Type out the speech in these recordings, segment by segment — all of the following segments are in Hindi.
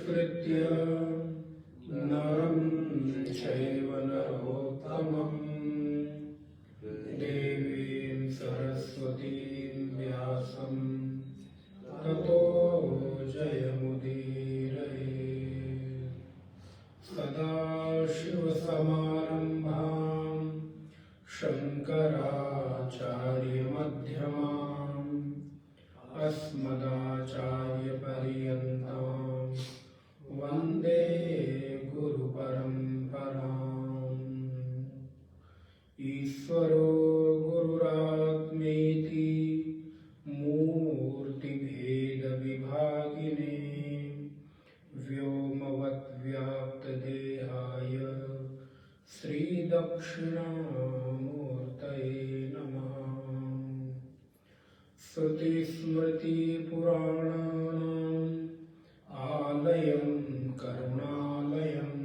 नमस्कृत्य नरं चैव नरोत्तमं देवीं सरस्वतीं व्यासं ततो जयमुदीरये। सदाशिवसमारम्भां शङ्कराचार्यमध्यमाम् अस्मदाचार्यपर्यन्तां वन्दे गुरुपरम्पराम्। ईश्वरो गुरुरात्मेति मूर्तिभेदविभागिने व्योमवद्व्याप्तदेहाय श्रीदक्षिणामूर्तये नमः। श्रुतिस्मृतिपुराणानाम् आलयं करुणालयं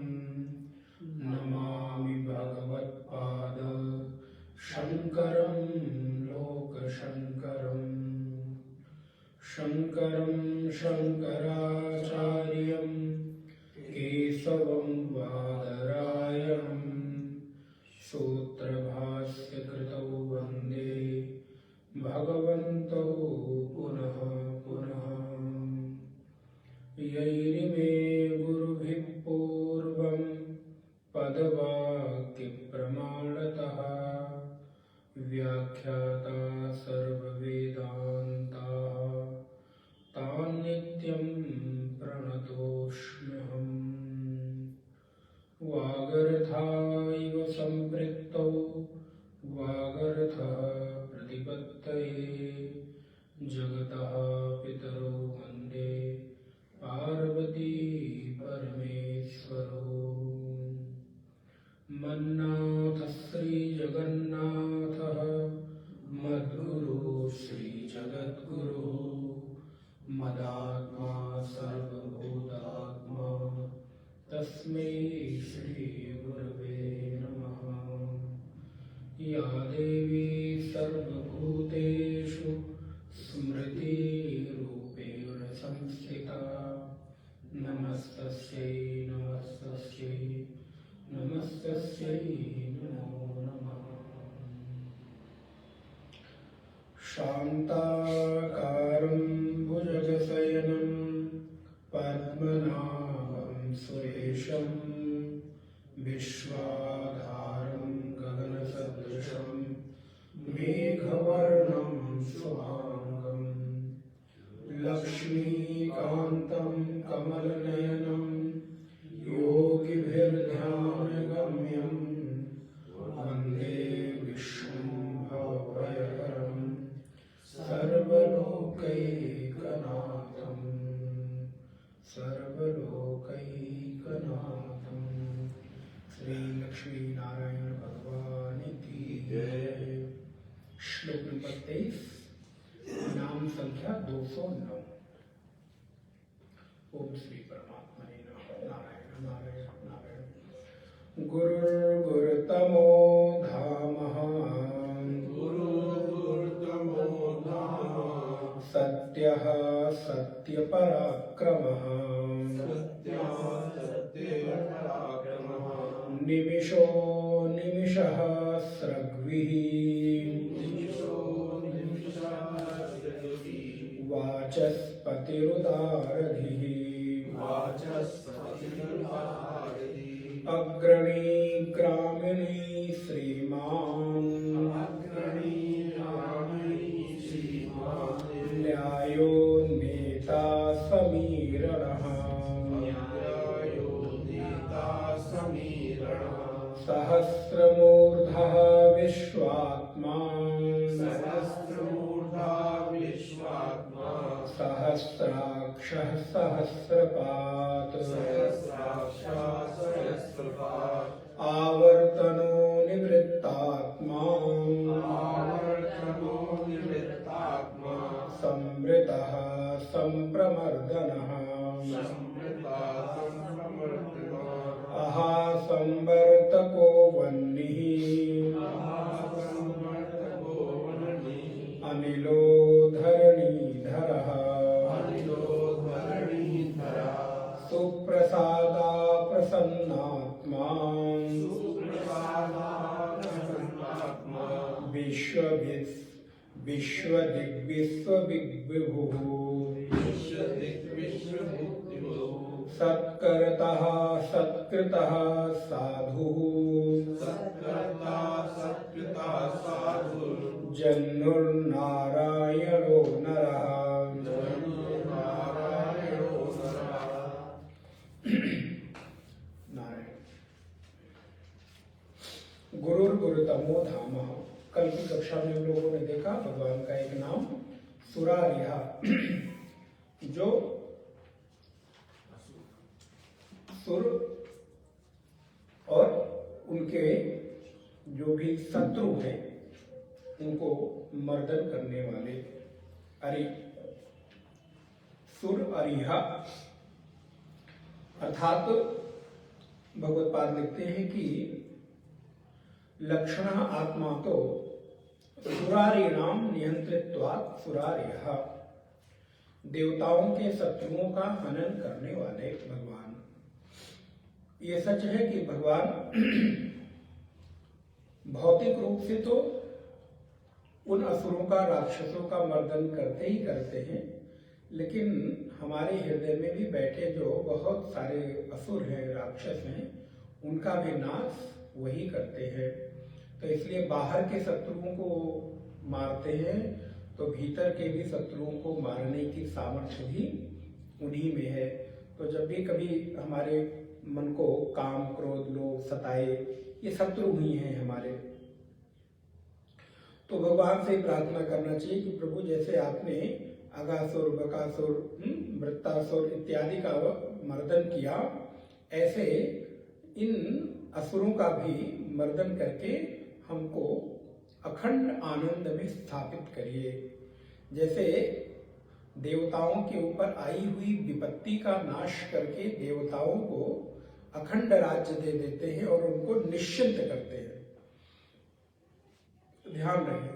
नमामि भगवत्पाद शङ्करं लोकशङ्करम्। शङ्करं शङ्कराचार्यं केशवं बादरायणं सूत्रभाष्यकृतौ वन्दे भगवन्तौ पुनः पुनः। यैरिमे गुरुभिः पूर्वं पदवाक्यप्रमाणतः व्याख्याता सर्ववेदान्ताः तान् नित्यं प्रणतोऽस्म्यहम्। वागर्थाइव सम्पृक्तौ वागर्थः प्रतिपत्तये जगतः पितरौ वन्दे पार्वती परमेश्वरौ। मन्नाथ श्रीजगन्नाथः मद्गुरुः श्रीजगद्गुरुः मदात्मा सर्वभूतात्मा तस्मै श्रीगुरवे नमः। या देवी सर्वभूतेषु स्मृतिरूपेण संस्थिता नमस्तस्यै नमस्तस्यै नमस्तस्यै नमो नमः। शान्ताकारं भुजगशयनं पद्मनाभं सुरेशं विश्वाधारं गगनसदृशं मेघवर्णं शुभांगं लक्ष्मीकान्तं कमलनयनं योगिभिर्ध्यानगम्यं वन्दे विष्णुं भवभयहरं सर्वलोकैकनाथं सर्वलोकैकनाथं। श्री लक्ष्मी नारायण भगवान की जय। श्लोक नंबर 23, नाम संख्या 209। ओम श्री परमात्मने नमः। नारायण नारायण नारायण। गुरुर्गुरुतमो धामः गुरुर्गुरुतमो धामः सत्यः सत्यपराक्रमः सत्यः सत्यपराक्रमः निमिषो निमिषः स्रग्विः निमिषो निमिषः स्रग्विः वाचस्पतिरुदारधिः वाचस्पतिरुदारधिः अग्रणी ग्रामिणी श्रीमान् अग्रणी ग्रामिणी श्रीमान् न्यायो नेता समीरणः न्यायो नेता समीरणः सहस्रमूर्धः विश्वात्मा सहस्रमूर्धा विश्वात्मा सहस्राक्षः सहस्रपात् सहस्राक्षा सहस्रपात् आवर्तनो निवृत्तात्मा आवर्तनो निवृत्तात्मा संवृतः संप्रमर्दनः संवृता संप्रमर्दनः अहासंवर्तको वह्निः महासंवर्तको वह्निः अनिलो धरणीधरः अनिलो धरणीधरः सुप्त सुप्रसादा प्रसन्नात्मा विश्वदिग्विश्वविभुः सत्कर्ता सत्कृतः साधुः जन्नुर्नारायणो नरः। गुरुर्गुरुतमो धामः। कल की कक्षा में हम लोगों ने देखा भगवान का एक नाम सुरारिहा, जो सुर और उनके जो भी शत्रु हैं उनको मर्दन करने वाले सुर अरिहा। अर्थात भगवत्पाद लिखते हैं कि लक्षण आत्मा तो सुरारीणाम नियंत्रित्वात् सुरारिह, देवताओं के शत्रुओं का हनन करने वाले भगवान। ये सच है कि भगवान भौतिक रूप से तो उन असुरों का, राक्षसों का मर्दन करते ही करते हैं, लेकिन हमारे हृदय में भी बैठे जो बहुत सारे असुर हैं, राक्षस हैं, उनका भी नाश वही करते हैं। तो इसलिए बाहर के शत्रुओं को मारते हैं तो भीतर के भी शत्रुओं को मारने की सामर्थ्य भी उन्हीं में है। तो जब भी कभी हमारे मन को काम, क्रोध, लोभ सताए, ये शत्रु ही हैं हमारे, तो भगवान से प्रार्थना करना चाहिए कि प्रभु जैसे आपने अगासुर, बकासुर, वृत्तासुर इत्यादि का मर्दन किया, ऐसे इन असुरों का भी मर्दन करके हमको अखंड आनंद में स्थापित करिए। जैसे देवताओं के ऊपर आई हुई विपत्ति का नाश करके देवताओं को अखंड राज्य दे देते हैं और उनको निश्चिंत करते हैं। ध्यान रहे,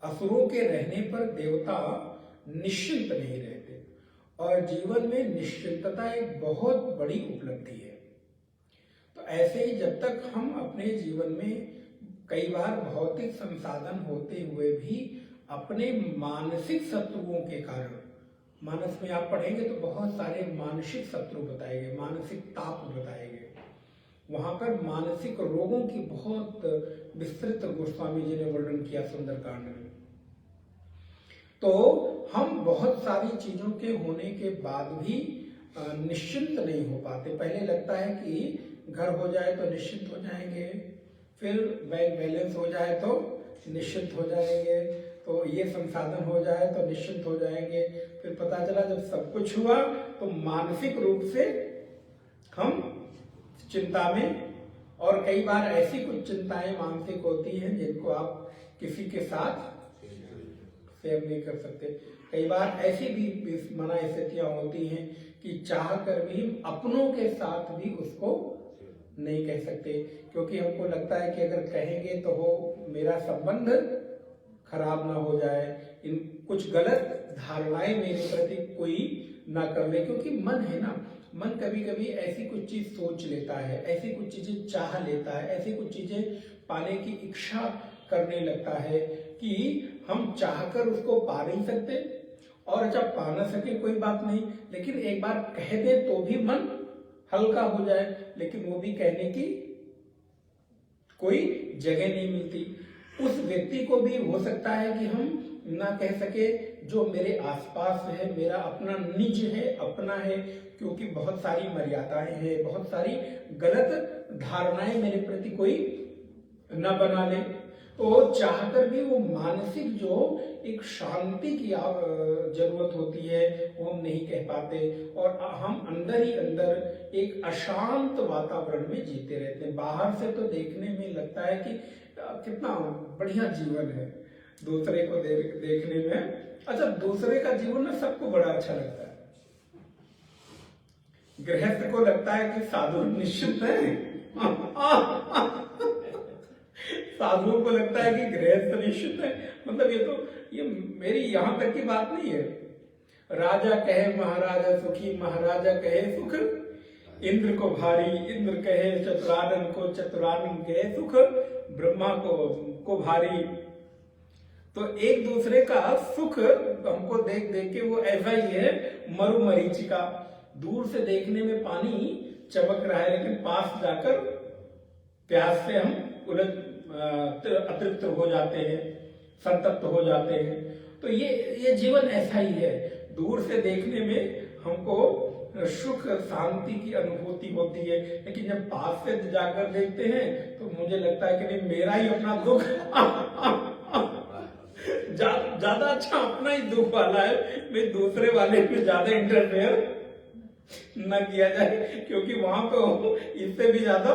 असुरों के रहने पर देवता निश्चिंत नहीं रहते, और जीवन में निश्चिंतता एक बहुत बड़ी उपलब्धि है। तो ऐसे ही जब तक हम अपने जीवन में कई बार भौतिक संसाधन होते हुए भी अपने मानसिक शत्रुओं के कारण, मानस में आप पढ़ेंगे तो बहुत सारे मानसिक शत्रु बताएंगे, मानसिक ताप बताएंगे, वहां पर मानसिक रोगों की बहुत विस्तृत गोस्वामी जी ने वर्णन किया सुंदरकांड में। तो हम बहुत सारी चीजों के होने के बाद भी निश्चिंत नहीं हो पाते। पहले लगता है कि घर हो जाए तो निश्चिंत हो जाएंगे, फिर बैंक बैलेंस हो जाए तो निश्चिंत हो जाएंगे, तो ये संसाधन हो जाए तो निश्चिंत हो जाएंगे, फिर पता चला जब सब कुछ हुआ तो मानसिक रूप से हम चिंता में, और कई बार ऐसी कुछ चिंताएं मानसिक होती हैं जिनको आप किसी के साथ शेयर नहीं कर सकते। कई बार ऐसी भी मना स्थितियां होती हैं कि चाह कर भी अपनों के साथ भी उसको नहीं कह सकते, क्योंकि हमको लगता है कि अगर कहेंगे तो वो मेरा संबंध खराब ना हो जाए, इन कुछ गलत धारणाएं मेरे प्रति कोई ना कर ले। क्योंकि मन है ना, मन कभी कभी ऐसी कुछ चीज सोच लेता है, ऐसी कुछ चीजें चाह लेता है, ऐसी कुछ चीजें पाने की इच्छा करने लगता है कि हम चाहकर उसको पा नहीं सकते, और अच्छा पा ना सके कोई बात नहीं, लेकिन एक बार कह दे तो भी मन हल्का हो जाए, लेकिन वो भी कहने की कोई जगह नहीं मिलती। उस व्यक्ति को भी हो सकता है कि हम ना कह सके जो मेरे आसपास है, मेरा अपना निज है, अपना है, क्योंकि बहुत सारी मर्यादाएं हैं, बहुत सारी गलत धारणाएं मेरे प्रति कोई न बना ले। तो चाहकर भी वो मानसिक जो एक शांति की जरूरत होती है वो हम नहीं कह पाते, और हम अंदर ही अंदर एक अशांत वातावरण में जीते रहते हैं। बाहर से तो देखने में लगता है कि कितना बढ़िया जीवन है दूसरे को देखने में। अच्छा, दूसरे का जीवन ना सबको बड़ा अच्छा लगता है। गृहस्थ को लगता है कि साधु निश्चित है, साधुओं को लगता है कि गृहस्थ निश्चित है। मतलब ये मेरी यहां तक की बात नहीं है। राजा कहे महाराजा सुखी, महाराजा कहे सुख इंद्र को भारी, इंद्र कहे चतुरानन को, चतुरानन कहे सुख ब्रह्मा को भारी। तो एक दूसरे का सुख हमको देख देख के वो ऐसा ही है मरुमरीचिका, दूर से देखने में पानी चमक रहा है लेकिन पास जाकर प्यास से हम अतृप्त हो जाते हैं, संतप्त हो जाते हैं। तो ये जीवन ऐसा ही है, दूर से देखने में हमको सुख शांति की अनुभूति होती है, लेकिन जब पास से जाकर देखते हैं तो मुझे लगता है कि नहीं मेरा ही अपना दुख ज्यादा अच्छा अपना ही दुख वाला है, मैं दूसरे वाले में ज्यादा इंटरफेयर न किया जाए, क्योंकि वहां तो इससे भी ज्यादा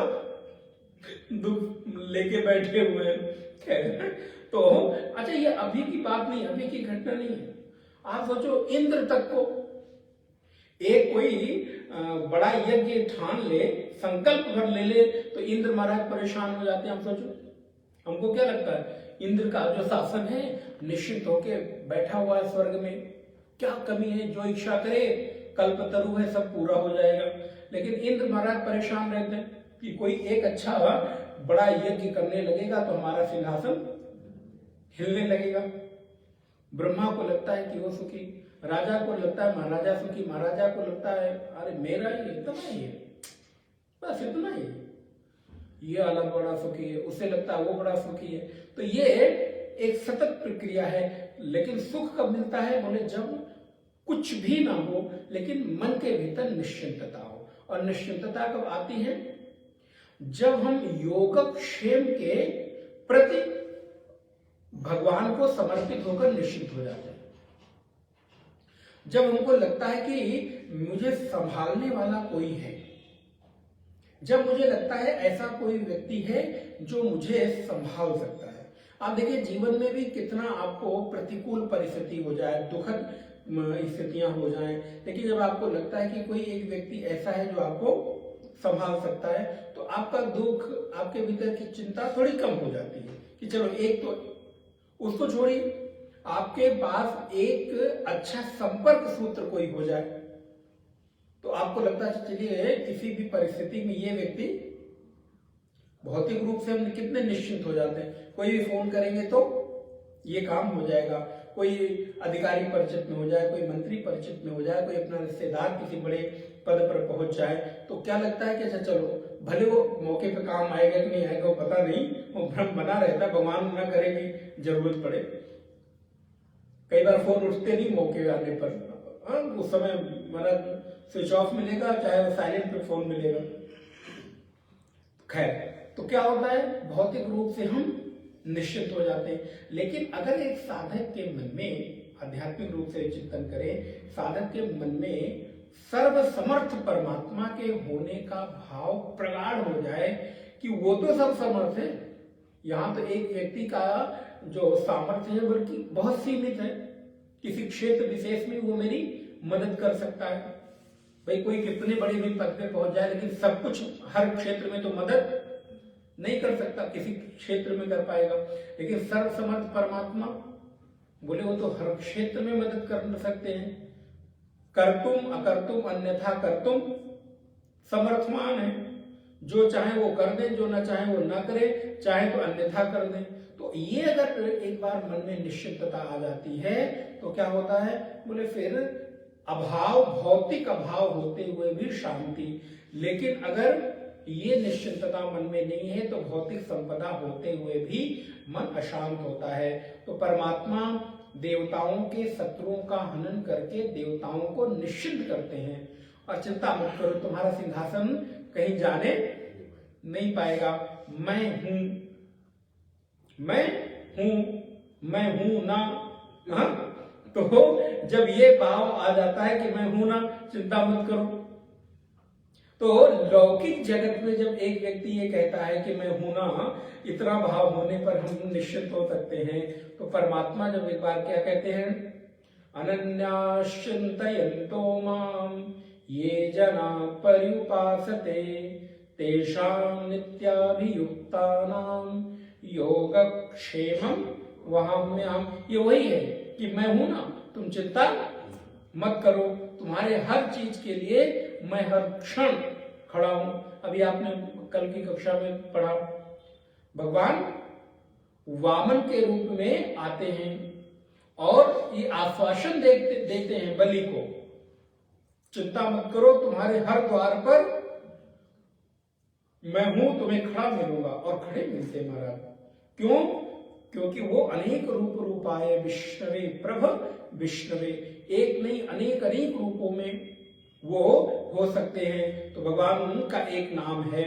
दुख लेके बैठे हुए हैं। खैर, तो अच्छा ये अभी की बात नहीं, अभी की घटना नहीं है। आप सोचो इंद्र तक को एक कोई बड़ा यज्ञ ठान ले, संकल्प कर ले तो इंद्र महाराज परेशान हो जाते हैं। हम सोचो हमको क्या लगता है इंद्र का जो शासन है निश्चित होके बैठा हुआ है स्वर्ग में, क्या कमी है, जो इच्छा करे कल्पतरु है सब पूरा हो जाएगा। लेकिन इंद्र महाराज परेशान रहते हैं कि कोई एक अच्छा बड़ा यज्ञ करने लगेगा तो हमारा सिंहासन हिलने लगेगा। ब्रह्मा को लगता है कि वो सुखी, राजा को लगता है महाराजा सुखी, महाराजा को लगता है अरे मेरा ही इतना ही है, बस इतना ही, ये अलग बड़ा सुखी है, उसे लगता है वो बड़ा सुखी है। तो ये एक सतत प्रक्रिया है। लेकिन सुख कब मिलता है, बोले जब कुछ भी ना हो लेकिन मन के भीतर निश्चिंतता हो। और निश्चिंतता कब आती है, जब हम योगक्षेम के प्रति भगवान को समर्पित होकर निश्चित हो जाते हैं। जब हमको लगता है कि मुझे संभालने वाला कोई है, जब मुझे लगता है ऐसा कोई व्यक्ति है जो मुझे संभाल सकता है। आप देखिए जीवन में भी कितना आपको प्रतिकूल परिस्थिति हो जाए, दुखद स्थितियां हो जाएं, लेकिन जब आपको लगता है कि कोई एक व्यक्ति ऐसा है जो आपको संभाल सकता है तो आपका दुख, आपके भीतर की चिंता थोड़ी कम हो जाती है कि चलो एक तो उसको छोड़िए, आपके पास एक अच्छा संपर्क सूत्र कोई हो जाए तो आपको लगता है चलिए किसी भी परिस्थिति में ये व्यक्ति, भौतिक रूप से हम कितने निश्चिंत हो जाते हैं, कोई भी फोन करेंगे तो ये काम हो जाएगा, कोई अधिकारी परिचित में हो जाए, कोई मंत्री परिचित में हो जाए, कोई अपना रिश्तेदार किसी बड़े पद पर पहुंच जाए तो क्या लगता है कि अच्छा चलो भले वो मौके पे काम आएगा कि नहीं आएगा वो पता नहीं, वो भ्रम बना रहता है, भगवान ना करेगी जरूरत पड़े। कई बार फोन उठते नहीं मौके आने पर, उस समय मतलब स्विच ऑफ मिलेगा, चाहे वो साइलेंट पे फोन मिलेगा। खैर, तो क्या होता है, भौतिक रूप से हम निश्चित हो जाते हैं। लेकिन अगर एक साधक के मन में, आध्यात्मिक रूप से चिंतन करें, साधक के मन में सर्वसमर्थ परमात्मा के होने का भाव प्रगाढ़ हो जाए कि वो तो सब समर्थ है, यहाँ तो एक व्यक्ति का जो सामर्थ्य है बल्कि बहुत सीमित है, किसी क्षेत्र विशेष में वो मेरी मदद कर सकता है। भाई कोई कितने बड़े भी पद पे पहुंच जाए लेकिन सब कुछ हर क्षेत्र में तो मदद नहीं कर सकता, किसी क्षेत्र में कर पाएगा। लेकिन सर्वसमर्थ परमात्मा बोले वो तो हर क्षेत्र में मदद कर सकते हैं, कर्तुम अकर्तुम अन्यथा कर्तुम समर्थमान है, जो चाहे वो कर दे, जो ना चाहे वो ना करे, चाहे तो अन्यथा कर दे। तो ये अगर एक बार मन में निश्चितता आ जाती है तो क्या होता है, बोले फिर अभाव, भौतिक अभाव होते हुए भी शांति। लेकिन अगर ये निश्चितता मन में नहीं है तो भौतिक संपदा होते हुए भी मन अशांत होता है। तो परमात्मा देवताओं के शत्रुओं का हनन करके देवताओं को निश्चिंत करते हैं और चिंता मत करो, तुम्हारा सिंहासन कहीं जाने नहीं पाएगा। मैं हूं, मैं हूं, मैं हूं ना। हाँ? तो जब ये भाव आ जाता है कि मैं हूं ना, चिंता मत करो। तो लौकिक जगत में जब एक व्यक्ति ये कहता है कि मैं हूं ना, इतना भाव होने पर हम निश्चित हो सकते हैं। तो परमात्मा जब एक बार क्या कहते हैं, अनन्याश्चिन्तयन्तो माम ये जना पर्युपासते तेषां नित्याभियुक्तानां योगक्षेमं वहाम्यहम्। ये वही है कि मैं हूं ना, तुम चिंता मत करो, तुम्हारे हर चीज के लिए मैं हर क्षण खड़ा हूं। अभी आपने कल की कक्षा में पढ़ा, भगवान वामन के रूप में आते हैं और ये आश्वासन देते हैं बलि को, चिंता मत करो, तुम्हारे हर द्वार पर मैं हूं, तुम्हें खड़ा मिलूंगा। और खड़े मिलते महाराज। क्यों? क्योंकि वो अनेक रूप आए विष्णवे प्रभ विष्णवे, एक नहीं अनेक अनेक रूपों में वो हो सकते हैं। तो भगवान उनका एक नाम है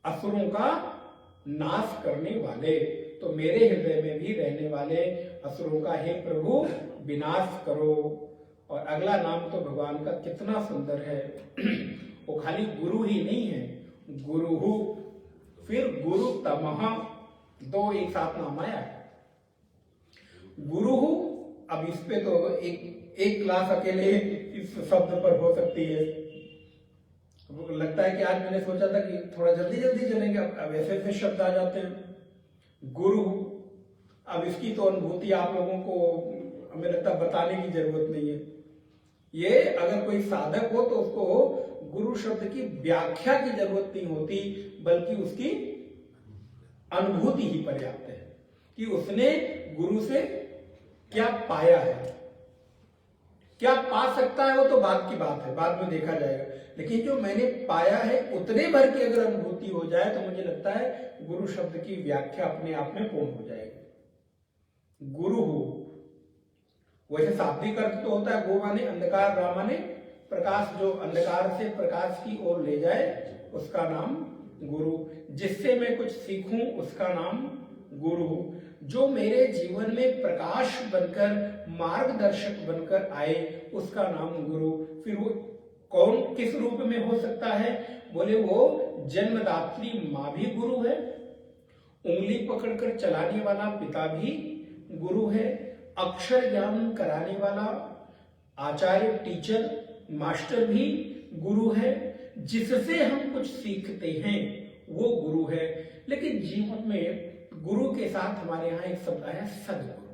असुरों का नाश करने वाले। तो मेरे हृदय में भी रहने वाले असुरों का हे प्रभु विनाश करो। और अगला नाम तो भगवान का कितना सुंदर है, वो खाली गुरु ही नहीं है, गुरुहु, फिर गुरु तमह, दो एक साथ नाम आया है। गुरुहु, अब इस पे तो एक क्लास अकेले इस शब्द पर हो सकती है। लगता है कि आज मैंने सोचा था कि थोड़ा जल्दी जल्दी चलेंगे, अब ऐसे ऐसे शब्द आ जाते हैं। गुरु, अब इसकी तो अनुभूति आप लोगों को हमें लगता है बताने की जरूरत नहीं है। ये अगर कोई साधक हो तो उसको गुरु शब्द की व्याख्या की जरूरत नहीं होती, बल्कि उसकी अनुभूति ही पर्याप्त है कि उसने गुरु से क्या पाया है। क्या पा सकता है वो तो बात की बात है, बाद में देखा जाएगा। लेकिन जो मैंने पाया है उतने भर की अगर अनुभूति हो जाए तो मुझे लगता है गुरु शब्द की व्याख्या अपने आप में पूर्ण हो जाएगी। गुरु हो, वैसे शाब्दिक अर्थ तो होता है गो माने अंधकार, रा माने प्रकाश, जो अंधकार से प्रकाश की ओर ले जाए उसका नाम गुरु। जिससे मैं कुछ सीखूं उसका नाम गुरु। जो मेरे जीवन में प्रकाश बनकर मार्गदर्शक बनकर आए उसका नाम गुरु। फिर वो कौन किस रूप में हो सकता है? बोले वो जन्मदात्री माँ भी गुरु है, उंगली पकड़कर चलाने वाला पिता भी गुरु है, अक्षर ज्ञान कराने वाला आचार्य टीचर मास्टर भी गुरु है, जिससे हम कुछ सीखते हैं वो गुरु है। लेकिन जीवन में गुरु के साथ हमारे यहां एक शब्द आया सदगुरु,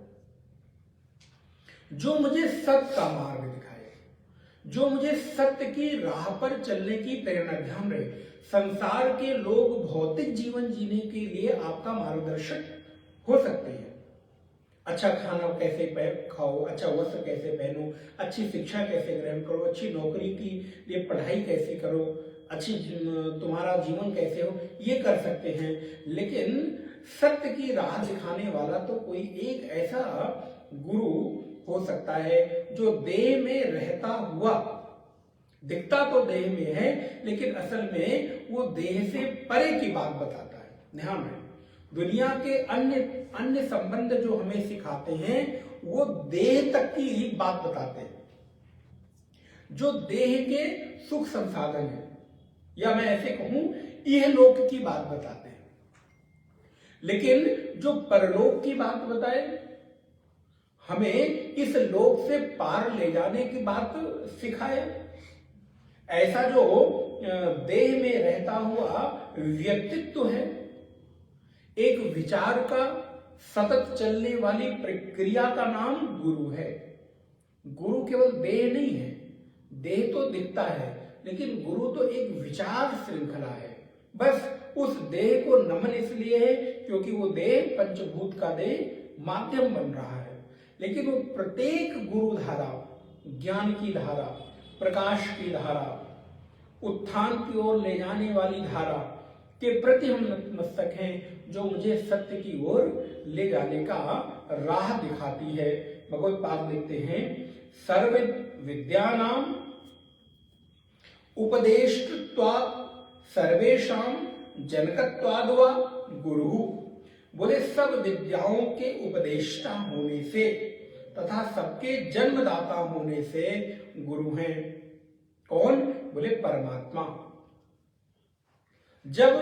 जो मुझे सत्य का मार्ग दिखाए, जो मुझे सत्य की राह पर चलने की प्रेरणा। ध्यान रहे, संसार के लोग भौतिक जीवन जीने के लिए आपका मार्गदर्शक हो सकते हैं। अच्छा खाना कैसे खाओ, अच्छा वस्त्र कैसे पहनो, अच्छी शिक्षा कैसे ग्रहण करो, अच्छी नौकरी के लिए पढ़ाई कैसे करो, अच्छी तुम्हारा जीवन कैसे हो, ये कर सकते हैं। लेकिन सत्य की राह दिखाने वाला तो कोई एक ऐसा गुरु हो सकता है जो देह में रहता हुआ, दिखता तो देह में है लेकिन असल में वो देह से परे की बात बताता है। ध्यान रहे, दुनिया के अन्य संबंध जो हमें सिखाते हैं वो देह तक की ही बात बताते हैं, जो देह के सुख संसाधन है, या मैं ऐसे कहूं यह लोक की बात बताते हैं। लेकिन जो परलोक की बात बताए, हमें इस लोक से पार ले जाने की बात सिखाए, ऐसा जो देह में रहता हुआ व्यक्तित्व है, एक विचार का सतत चलने वाली प्रक्रिया का नाम गुरु है। गुरु केवल देह नहीं है, देह तो दिखता है लेकिन गुरु तो एक विचार श्रृंखला है। बस उस देह को नमन इसलिए है क्योंकि वो देह पंचभूत का देह माध्यम बन रहा है। लेकिन वो प्रत्येक गुरु धारा, ज्ञान की धारा, प्रकाश की धारा, उत्थान की ओर ले जाने वाली धारा के प्रति हम नतमस्तक हैं, जो मुझे सत्य की ओर ले जाने का राह दिखाती है। भगवत पाद लिखते हैं, सर्व विद्यानाम उपदेष्टत्वात् सर्वेषां जनकत्वाद् वा गुरु। बोले सब विद्याओं के उपदेष्टा होने से तथा सबके जन्मदाता होने से गुरु हैं। कौन? बोले परमात्मा। जब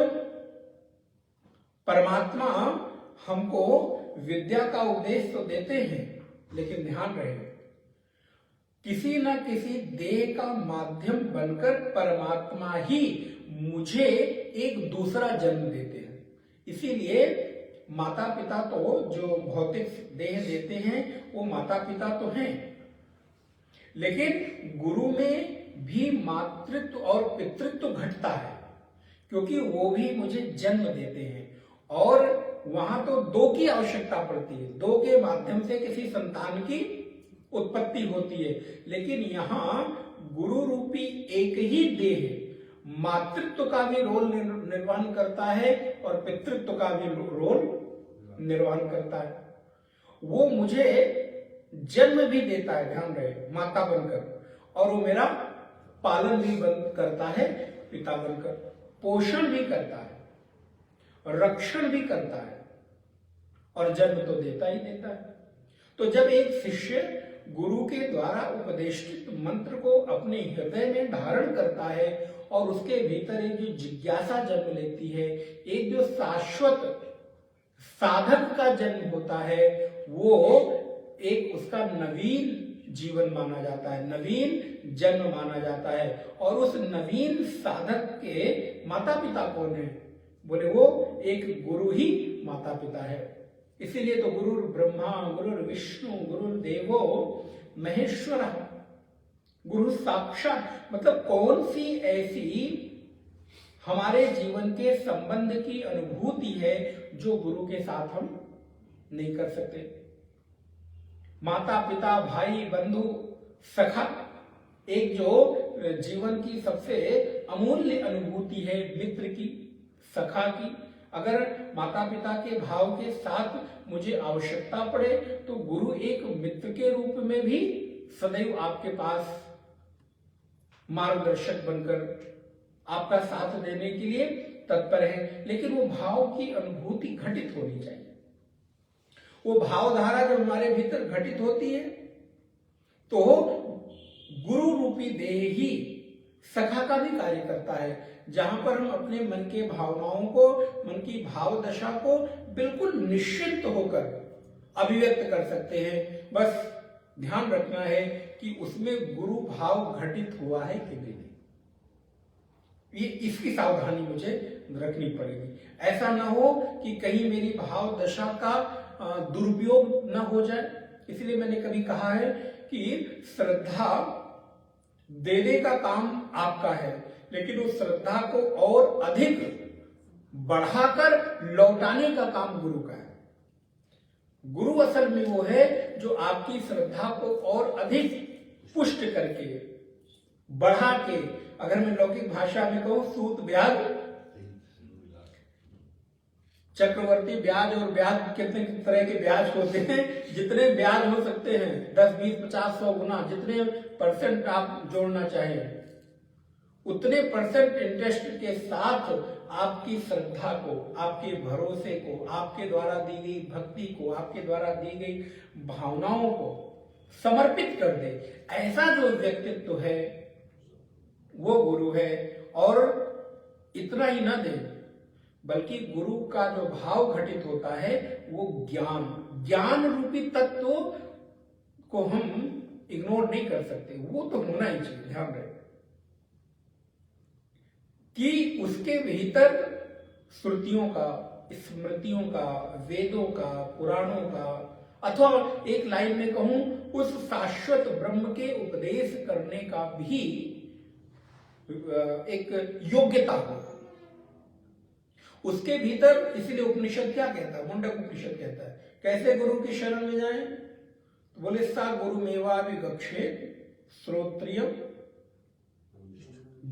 परमात्मा हमको विद्या का उपदेश तो देते हैं, लेकिन ध्यान रहे किसी न किसी देह का माध्यम बनकर परमात्मा ही मुझे एक दूसरा जन्म देते हैं। इसीलिए माता पिता तो जो भौतिक देह देते हैं वो माता पिता तो हैं, लेकिन गुरु में भी मातृत्व और पितृत्व घटता है, क्योंकि वो भी मुझे जन्म देते हैं और वहां तो दो की आवश्यकता पड़ती है, दो के माध्यम से किसी संतान की उत्पत्ति होती है। लेकिन यहाँ गुरु रूपी एक ही देह मातृत्व का भी रोल निर्वहन करता है और पितृत्व का भी रोल निर्वहन करता है। वो मुझे जन्म भी देता है, ध्यान रहे, माता बनकर, और वो मेरा पालन भी करता है पिता बनकर, पोषण भी करता है, रक्षण भी करता है और जन्म तो देता ही देता है। तो जब एक शिष्य गुरु के द्वारा उपदेशित मंत्र को अपने हृदय में धारण करता है और उसके भीतर एक जो जिज्ञासा जन्म लेती है, एक जो शाश्वत साधक का जन्म होता है, वो एक उसका नवीन जीवन माना जाता है, नवीन जन्म माना जाता है। और उस नवीन साधक के माता पिता कौन है? बोले वो एक गुरु ही माता पिता है। इसीलिए तो गुरु ब्रह्मा, गुरु विष्णु, गुरु देवो महेश्वर, गुरु साक्षात, मतलब कौन सी ऐसी हमारे जीवन के संबंध की अनुभूति है जो गुरु के साथ हम नहीं कर सकते। माता पिता, भाई, बंधु, सखा, एक जो जीवन की सबसे अमूल्य अनुभूति है मित्र की, सखा की। अगर माता पिता के भाव के साथ मुझे आवश्यकता पड़े तो गुरु एक मित्र के रूप में भी सदैव आपके पास मार्गदर्शक बनकर आपका साथ देने के लिए तत्पर है। लेकिन वो भाव की अनुभूति घटित होनी चाहिए। वो भावधारा जब हमारे भीतर घटित होती है तो गुरु रूपी देह ही सखा का भी कार्य करता है, जहां पर हम अपने मन के भावनाओं को, मन की भाव दशा को बिल्कुल निश्चिंत होकर अभिव्यक्त कर सकते हैं। बस ध्यान रखना है कि उसमें गुरु भाव घटित हुआ है कि नहीं, ये इसकी सावधानी मुझे रखनी पड़ेगी। ऐसा ना हो कि कहीं मेरी भाव दशा का दुरुपयोग न हो जाए। इसलिए मैंने कभी कहा है कि श्रद्धा देने का काम आपका है, लेकिन उस श्रद्धा को और अधिक बढ़ाकर लौटाने का काम गुरु का है। गुरु असल में वो है जो आपकी श्रद्धा को और अधिक पुष्ट करके, बढ़ा के, अगर मैं लौकिक भाषा में कहूं, सूत ब्याज, चक्रवर्ती ब्याज और ब्याज कितने तरह के ब्याज होते हैं, जितने ब्याज हो सकते हैं 10, 20, 50, 100 गुना, जितने परसेंट आप जोड़ना चाहें उतने परसेंट इंटरेस्ट के साथ आपकी श्रद्धा को, आपके भरोसे को, आपके द्वारा दी गई भक्ति को, आपके द्वारा दी गई भावनाओं को समर्पित कर दे। ऐसा जो व्यक्तित्व है वो गुरु है। और इतना ही ना दे, बल्कि गुरु का जो भाव घटित होता है वो ज्ञान रूपी तत्व को हम इग्नोर नहीं कर सकते, वो तो होना ही चाहिए। ध्यान रहे कि उसके भीतर श्रुतियों का, स्मृतियों का, वेदों का, पुराणों का, अथवा एक लाइन में कहूं उस शाश्वत ब्रह्म के उपदेश करने का भी एक योग्यता हो उसके भीतर। इसलिए उपनिषद क्या कहता है? मुंडक उपनिषद कहता है कैसे गुरु की शरण में जाएं? तो बोले सा गुरु मेवा विगक्षे श्रोत्रियम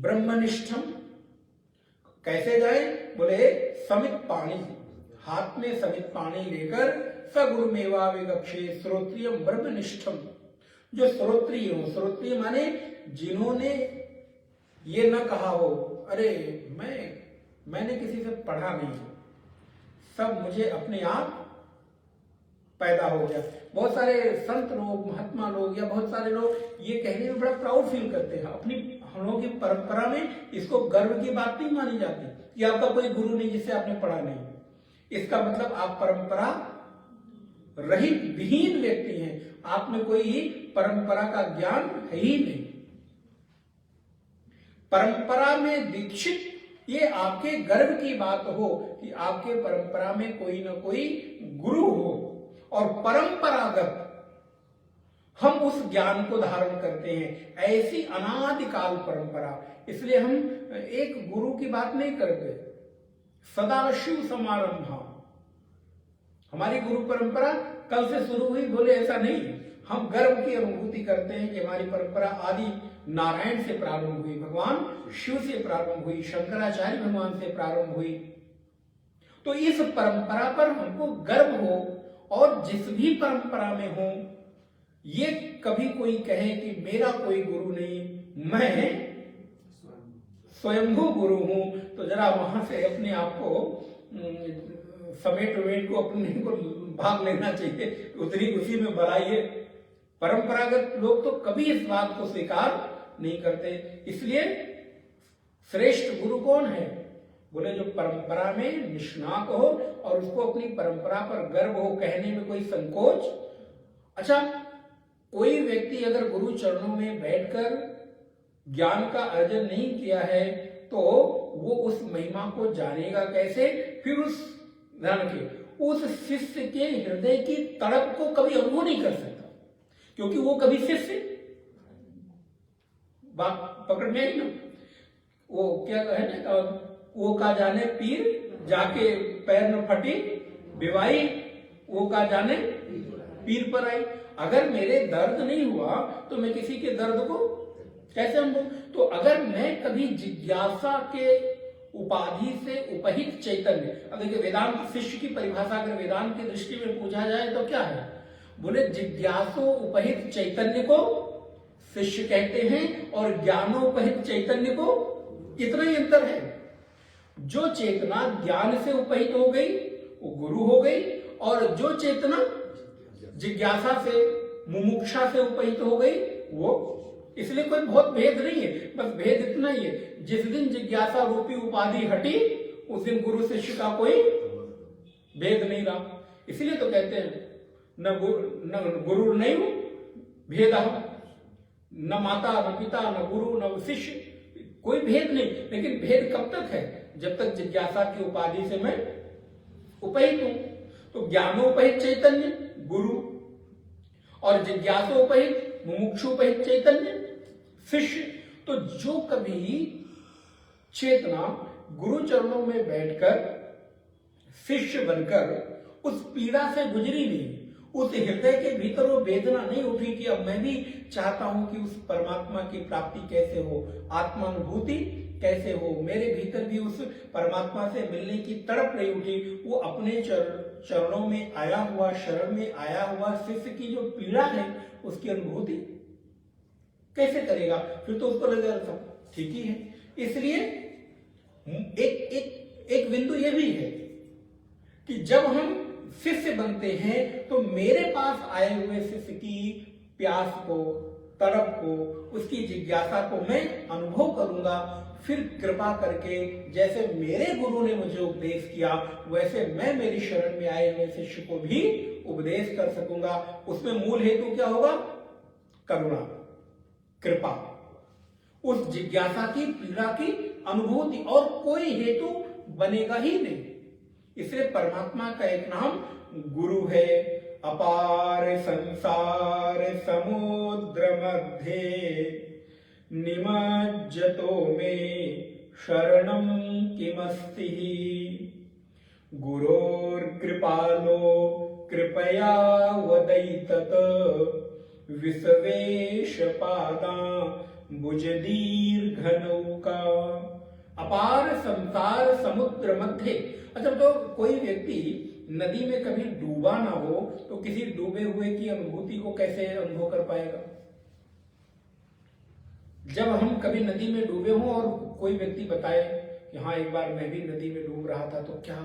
ब्रह्मनिष्ठम। कैसे जाए? बोले समित पाणी, हाथ में समित पाणी लेकर स गुरु मेवा विगक्षे श्रोत्रियम ब्रह्मनिष्ठम। जो श्रोत्रिय हो, श्रोत्रिय माने जिन्होंने ये न कहा हो अरे मैंने किसी से पढ़ा नहीं, सब मुझे अपने आप पैदा हो गया। बहुत सारे संत लोग, महात्मा लोग या बहुत सारे लोग ये कहने में बड़ा प्राउड फील करते हैं। अपनी हम लोगों की परंपरा में इसको गर्व की बात नहीं मानी जाती कि आपका कोई गुरु नहीं जिससे आपने पढ़ा नहीं। इसका मतलब आप परंपरा रहित, विहीन व्यक्ति हैं। आप में कोई परंपरा का ज्ञान है ही नहीं। परंपरा में दीक्षित, ये आपके गर्व की बात हो कि आपके परंपरा में कोई ना कोई गुरु हो। और परंपरागत हम उस ज्ञान को धारण करते हैं। ऐसी अनादिकाल परंपरा, इसलिए हम एक गुरु की बात नहीं करते। सदाशिव समारंभा, हमारी गुरु परंपरा कल से शुरू हुई बोले ऐसा नहीं। हम गर्व की अनुभूति करते हैं कि हमारी परंपरा आदि नारायण से प्रारंभ हुई, भगवान शिव से प्रारंभ हुई, शंकराचार्य भगवान से प्रारंभ हुई। तो इस परंपरा पर हमको गर्व हो, और जिस भी परंपरा में हो, ये कभी कोई कहे कि मेरा कोई गुरु नहीं, मैं स्वयंभू गुरु हूं, तो जरा वहां से अपने आप को समेट को अपने को भाग लेना चाहिए, उसी में बढ़ाइए। परंपरागत लोग तो कभी इस बात को स्वीकार नहीं करते। इसलिए श्रेष्ठ गुरु कौन है? बोले जो परंपरा में निष्णात हो और उसको अपनी परंपरा पर गर्व हो, कहने में कोई संकोच। अच्छा, कोई व्यक्ति अगर गुरु चरणों में बैठकर ज्ञान का अर्जन नहीं किया है तो वो उस महिमा को जानेगा कैसे? फिर उस ध्यान के उस शिष्य के हृदय की तड़प को कभी अनुभव नहीं कर सकता, क्योंकि वो कभी शिष्य, बात पकड़ में आई ना? वो क्या है ना, वो का जाने पीर जाके पैर न फटी बिवाई, वो का जाने पीर पर आई। अगर मेरे दर्द नहीं हुआ तो मैं किसी के दर्द को कैसे अनुभव? तो अगर मैं कभी जिज्ञासा के उपाधि से उपहित चैतन्य, अब देखिए वेदांत शिष्य की परिभाषा अगर वेदांत की दृष्टि में पूछा जाए तो क्या है? बोले जिज्ञासो उपहित चैतन्य को शिष्य कहते हैं और ज्ञानोपहित चैतन्य को, इतना ही अंतर है। जो चेतना ज्ञान से उपहित हो गई वो गुरु हो गई, और जो चेतना जिज्ञासा से मुमुक्षा से उपहित हो गई वो, इसलिए कोई बहुत भेद नहीं है। बस भेद इतना ही है, जिस दिन जिज्ञासा रूपी उपाधि हटी उस दिन गुरु शिष्य का कोई भेद नहीं रहा। इसलिए तो कहते हैं न गुरु नहीं भेद, न माता न पिता न गुरु न शिष्य, कोई भेद नहीं। लेकिन भेद कब तक है? जब तक जिज्ञासा की उपाधि से मैं उपहित हूं। तो ज्ञानोपहित चैतन्य गुरु, और जिज्ञासोपहित मुमुक्षुपहित चैतन्य शिष्य। तो जो कभी चेतना गुरु चरणों में बैठकर शिष्य बनकर उस पीड़ा से गुजरी नहीं, उस हृदय के भीतर वो वेदना नहीं उठी कि अब मैं भी चाहता हूं कि उस परमात्मा की प्राप्ति कैसे हो, आत्मानुभूति कैसे हो, मेरे भीतर भी उस परमात्मा से मिलने की तड़प नहीं उठी, वो अपने चरणों में आया हुआ, शरण में आया हुआ शिष्य की जो पीड़ा है उसकी अनुभूति कैसे करेगा? फिर तो उसको लगेगा सब ठीक ही है। इसलिए एक बिंदु ये भी है कि जब हम शिष्य बनते हैं तो मेरे पास आए हुए शिष्य की प्यास को, तड़प को, उसकी जिज्ञासा को मैं अनुभव करूंगा। फिर कृपा करके जैसे मेरे गुरु ने मुझे उपदेश किया वैसे मैं मेरी शरण में आए हुए शिष्य को भी उपदेश कर सकूंगा। उसमें मूल हेतु क्या होगा? करुणा, कृपा, उस जिज्ञासा की पीड़ा की अनुभूति, और कोई हेतु बनेगा ही नहीं। इसलिए परमात्मा का एक नाम गुरु है। अपार संसार समुद्र मध्य निमज्जतो में शरणं किमस्ति, गुरोर्कृपालो कृपया वदैतत विश्वेश पादा भुज दीर्घ नौका। अपार संसार समुद्र मध्य। अच्छा, तो कोई व्यक्ति नदी में कभी डूबा ना हो तो किसी डूबे हुए की अनुभूति को कैसे अनुभव कर पाएगा? जब हम कभी नदी में डूबे हों और कोई व्यक्ति बताए कि हाँ एक बार मैं भी नदी में डूब रहा था, तो क्या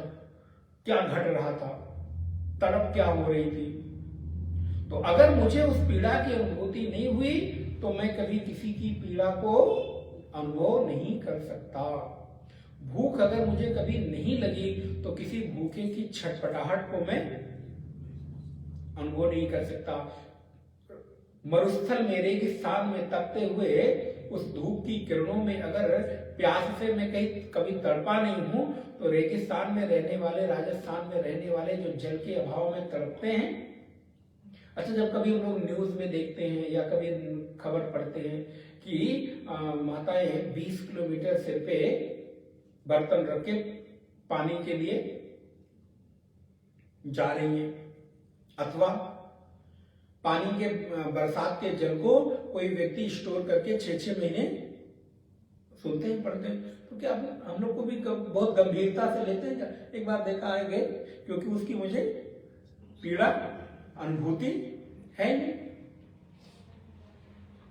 क्या घट रहा था, तड़प क्या हो रही थी, तो अगर मुझे उस पीड़ा की अनुभूति नहीं हुई तो मैं कभी किसी की पीड़ा को अनुभव नहीं कर सकता। भूख अगर मुझे कभी नहीं लगी तो किसी भूखे की छटपटाहट को मैं अनुभव नहीं कर सकता। मरुस्थल में रेगिस्तान में तपते हुए उस धूप की किरणों में अगर प्यास से मैं कहीं कभी तड़पा नहीं हूं तो रेगिस्तान में रहने वाले, राजस्थान में रहने वाले जो जल के अभाव में तड़पते हैं, अच्छा, जब कभी हम लोग न्यूज़ में देखते हैं या कभी खबर पढ़ते हैं कि माताएं 20 किलोमीटर सिर पे बर्तन रख के पानी के लिए जा रही हैं, अथवा पानी के बरसात के जल को कोई व्यक्ति स्टोर करके 6-6 महीने, सुनते हैं पढ़ते हैं, तो क्या हम लोग को भी बहुत गंभीरता से लेते हैं क्या? एक बार देखा है गए, क्योंकि उसकी मुझे पीड़ा अनुभूति है नहीं।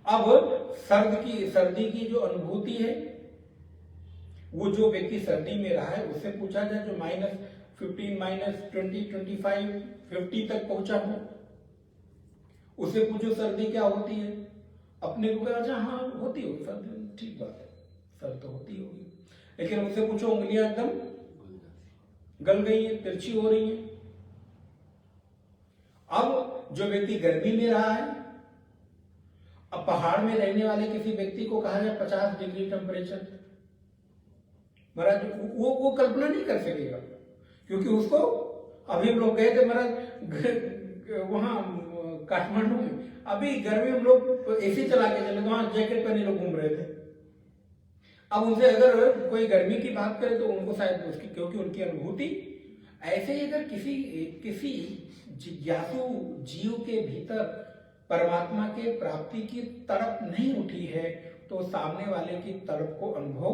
अब सर्दी की जो अनुभूति है, वो जो व्यक्ति सर्दी में रहा है उससे पूछा जाए, जो -15, -20, 25, 50 तक पहुंचा हो, उससे पूछो सर्दी क्या होती है, अपने को कहा हाँ होती होगी सर्दी, ठीक बात है, सर्द तो होती होगी, लेकिन उससे पूछो उंगलियां एकदम गल गई है, तिरछी हो रही है। अब जो व्यक्ति गर्मी में रहा है, अब पहाड़ में रहने वाले किसी व्यक्ति को कहा जाए 50 डिग्री टेम्परेचर, महाराज वो कल्पना नहीं कर सकेगा, क्योंकि उसको, अभी हम लोग गए थे महाराज वहां काठमांडू में, अभी गर्मी हम लोग एसी चला के चले, वहां जैकेट पहने लोग घूम रहे थे। अब उनसे अगर कोई गर्मी की बात करे तो उनको शायद उसकी, क्योंकि उनकी अनुभूति ऐसे ही, अगर किसी जिज्ञासु जीव के भीतर परमात्मा के प्राप्ति की तड़प नहीं उठी है, तो सामने वाले की तड़प को अनुभव